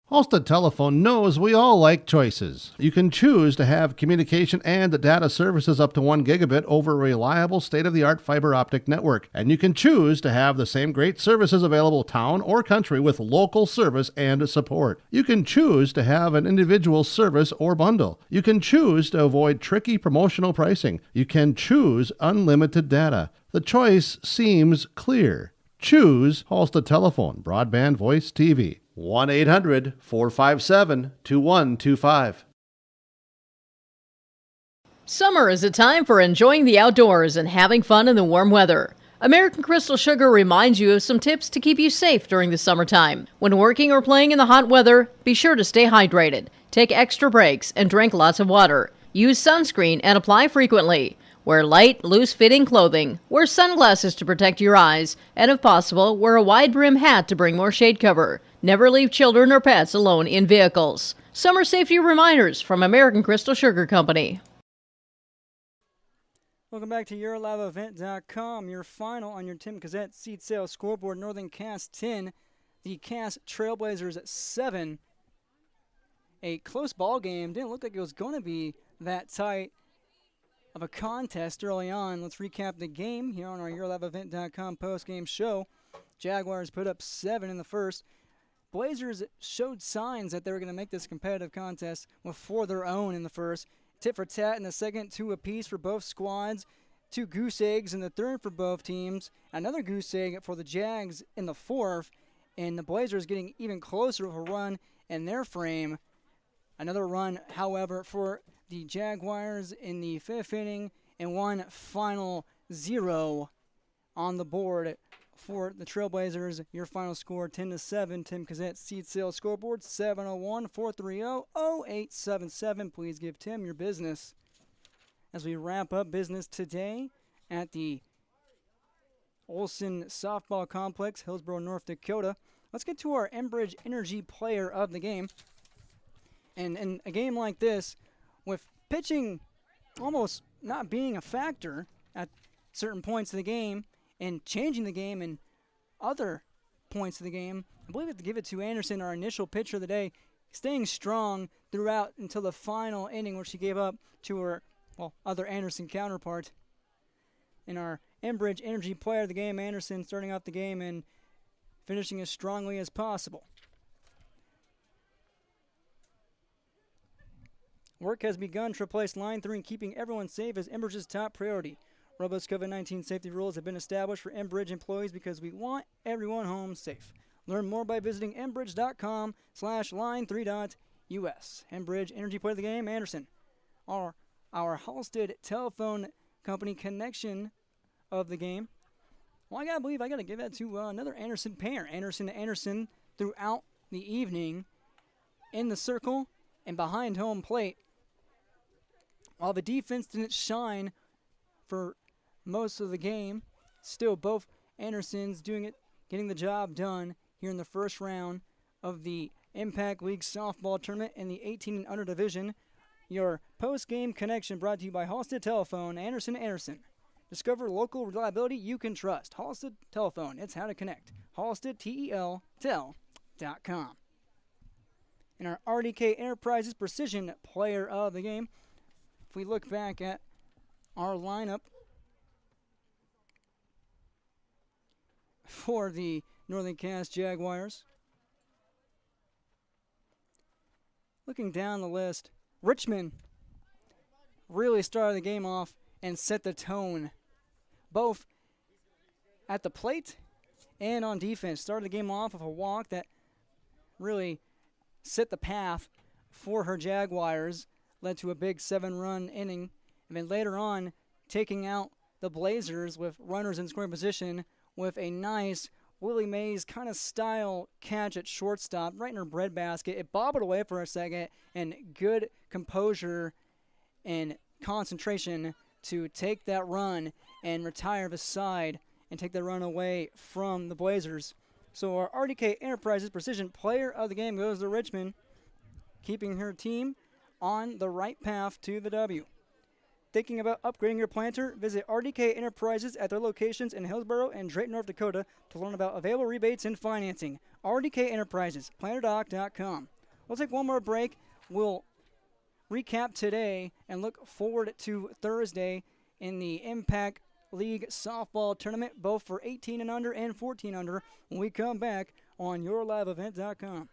Halstead Telephone knows we all like choices. You can choose to have communication and data services up to 1 gigabit over a reliable state-of-the-art fiber optic network. And you can choose to have the same great services available town or country with local service and support. You can choose to have an individual service or bundle. You can choose to avoid tricky promotional pricing. You can choose unlimited data. The choice seems clear. Choose Halstead Telephone, broadband voice TV. 1-800-457-2125. Summer is a time for enjoying the outdoors and having fun in the warm weather. American Crystal Sugar reminds you of some tips to keep you safe during the summertime. When working or playing in the hot weather, be sure to stay hydrated. Take extra breaks and drink lots of water. Use sunscreen and apply frequently. Wear light, loose-fitting clothing. Wear sunglasses to protect your eyes. And if possible, wear a wide-brim hat to bring more shade cover. Never leave children or pets alone in vehicles. Summer safety reminders from American Crystal Sugar Company. Welcome back to yourliveevent.com. Your final on your Tim Kazant Seed Sales scoreboard. Northern Cass 10, the Cass-Traill Blazers 7. A close ball game. Didn't look like it was going to be that tight of a contest early on. Let's recap the game here on our yourliveevent.com post-game show. Jaguars put up 7 in the first. Blazers showed signs that they were going to make this competitive contest for their own in the first. Tit for tat in the second, 2 apiece for both squads. 2 goose eggs in the third for both teams. Another goose egg for the Jags in the fourth. And the Blazers getting even closer with a run in their frame. Another run, however, for the Jaguars in the 5th inning, and one final 0 on the board for the Trailblazers. Your final score 10-7. Tim Cassett, Seed Sales Scoreboard 701-430-0877. Please give Tim your business as we wrap up business today at the Olson Softball Complex, Hillsborough, North Dakota. Let's get to our Enbridge Energy Player of the Game. And in a game like this, with pitching almost not being a factor at certain points of the game and changing the game in other points of the game, I believe we have to give it to Anderson, our initial pitcher of the day, staying strong throughout until the final inning, where she gave up to her other Anderson counterpart. In our Enbridge Energy Player of the Game, Anderson starting out the game and finishing as strongly as possible. Work has begun to replace Line 3, and keeping everyone safe is Enbridge's top priority. Robust COVID-19 safety rules have been established for Enbridge employees because we want everyone home safe. Learn more by visiting enbridge.com/line3.us. Enbridge Energy Player of the Game, Anderson. Our Halstead Telephone Company connection of the game. Well, I got to give that to another Anderson pair. Anderson to Anderson throughout the evening in the circle and behind home plate. While the defense didn't shine for most of the game, still both Andersons doing it, getting the job done here in the first round of the Impact League Softball Tournament in the 18 and under division. Your post-game connection brought to you by Halstead Telephone, Anderson. Discover local reliability you can trust. Halstead Telephone, it's how to connect. Halstead, TEL.com. In our RDK Enterprises Precision Player of the Game, if we look back at our lineup for the Northern Cass Jaguars, looking down the list, Richmond really started the game off and set the tone, both at the plate and on defense. Started the game off with a walk that really set the path for her Jaguars, led to a big 7-run inning, and then later on taking out the Blazers with runners in scoring position with a nice Willie Mays kind of style catch at shortstop, right in her breadbasket. It bobbled away for a second, and good composure and concentration to take that run and retire the side and take the run away from the Blazers. So our RDK Enterprises Precision Player of the Game goes to Richmond, keeping her team on the right path to the W. Thinking about upgrading your planter? Visit RDK Enterprises at their locations in Hillsborough and Drayton, North Dakota to learn about available rebates and financing. RDK Enterprises, planterdoc.com. We'll take one more break. We'll recap today and look forward to Thursday in the Impact League Softball Tournament, both for 18 and under and 14 under, when we come back on yourliveevent.com.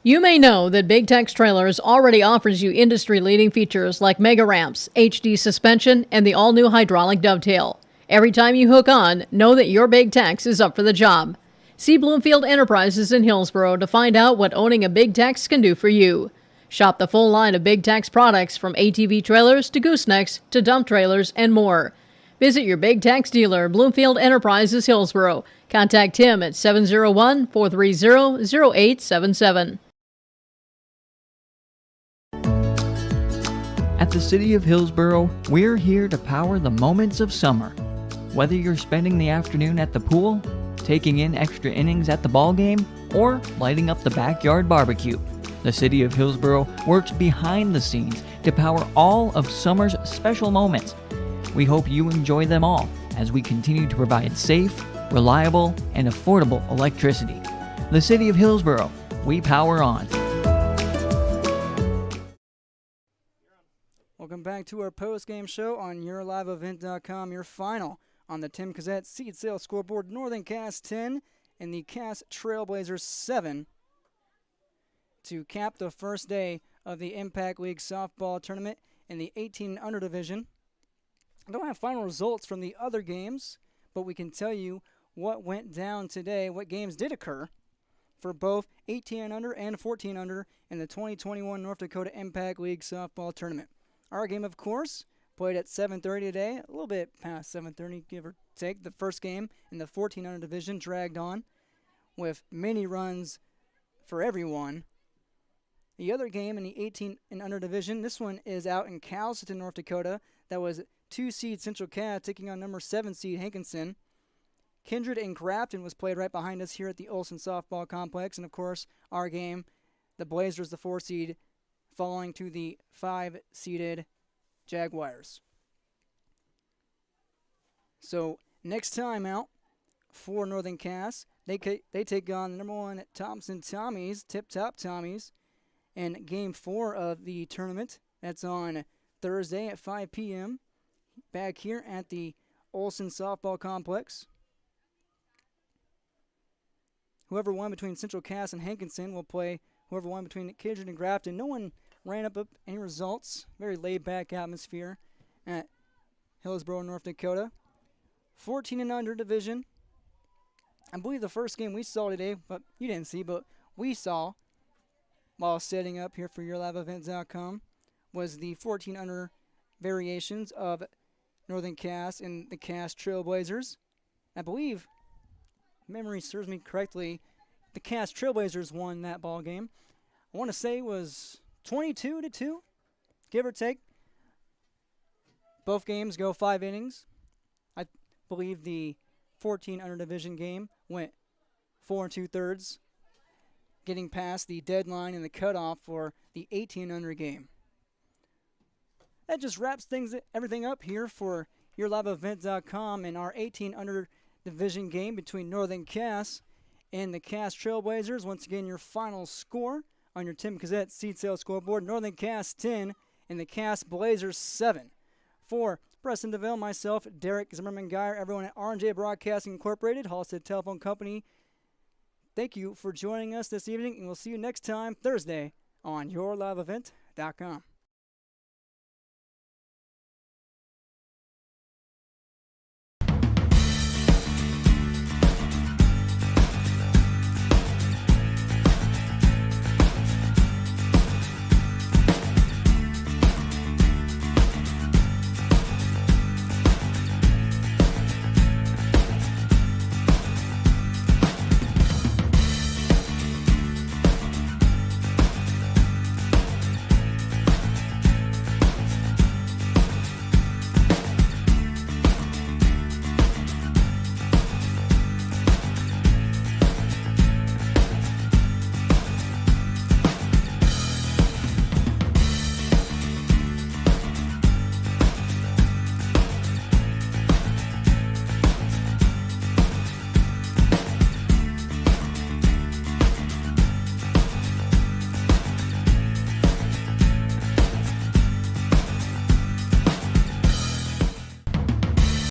You may know that Big Tex Trailers already offers you industry-leading features like mega ramps, HD suspension, and the all-new hydraulic dovetail. Every time you hook on, know that your Big Tex is up for the job. See Bloomfield Enterprises in Hillsborough to find out what owning a Big Tex can do for you. Shop the full line of Big Tex products from ATV trailers to goosenecks to dump trailers and more. Visit your Big Tex dealer, Bloomfield Enterprises, Hillsborough. Contact him at 701-430-0877. At the City of Hillsborough, we're here to power the moments of summer. Whether you're spending the afternoon at the pool, taking in extra innings at the ball game, or lighting up the backyard barbecue, the City of Hillsborough works behind the scenes to power all of summer's special moments. We hope you enjoy them all as we continue to provide safe, reliable, and affordable electricity. The City of Hillsborough, we power on. Welcome back to our post-game show on yourliveevent.com. Your final on the Tim Cassett Seed Sales Scoreboard: Northern Cass 10 and the Cass-Traill Blazers 7 to cap the first day of the Impact League Softball Tournament in the 18 and under division. I don't have final results from the other games, but we can tell you what went down today, what games did occur for both 18 and under and 14 under in the 2021 North Dakota Impact League softball tournament. Our game, of course, played at 7:30 today, a little bit past 7:30, give or take. The first game in the 14 under division dragged on with many runs for everyone. The other game in the 18 and under division, this one is out in Cowston, North Dakota. That was 2-seed Central Cass taking on number 7 seed Hankinson. Kindred and Grafton was played right behind us here at the Olson Softball Complex. And, of course, our game, the Blazers, the 4 seed, falling to the 5-seeded Jaguars. So, next time out for Northern Cass, they take on the number 1 Thompson Tommies, Tip Top Tommies, in Game 4 of the tournament. That's on Thursday at 5 p.m. back here at the Olson Softball Complex. Whoever won between Central Cass and Hankinson will play whoever won between Kindred and Grafton. No one ran up any results. Very laid-back atmosphere at Hillsborough, North Dakota. 14 and under division. I believe the first game we saw today, but you didn't see, but we saw while setting up here for YourLiveEvents.com was the 14 under variations of Northern Cass and the Cass-Traill Blazers. I believe, memory serves me correctly, the Cass-Traill Blazers won that ball game. I want to say it was 22-2, give or take. Both games go 5 innings. I believe the 14 under division game went 4 2/3, getting past the deadline and the cutoff for the 18 under game. That just wraps everything up here for YourLiveEvent.com and our 18 under division game between Northern Cass and the Cass-Traill Blazers. Once again, your final score on your Tim Cassette seed sale scoreboard: Northern Cass 10 and the Cass Blazers 7. For Preston DeVille, myself, Derek Zimmerman-Geyer, everyone at R&J Broadcasting Incorporated, Halstead Telephone Company, thank you for joining us this evening, and we'll see you next time, Thursday, on YourLiveEvent.com.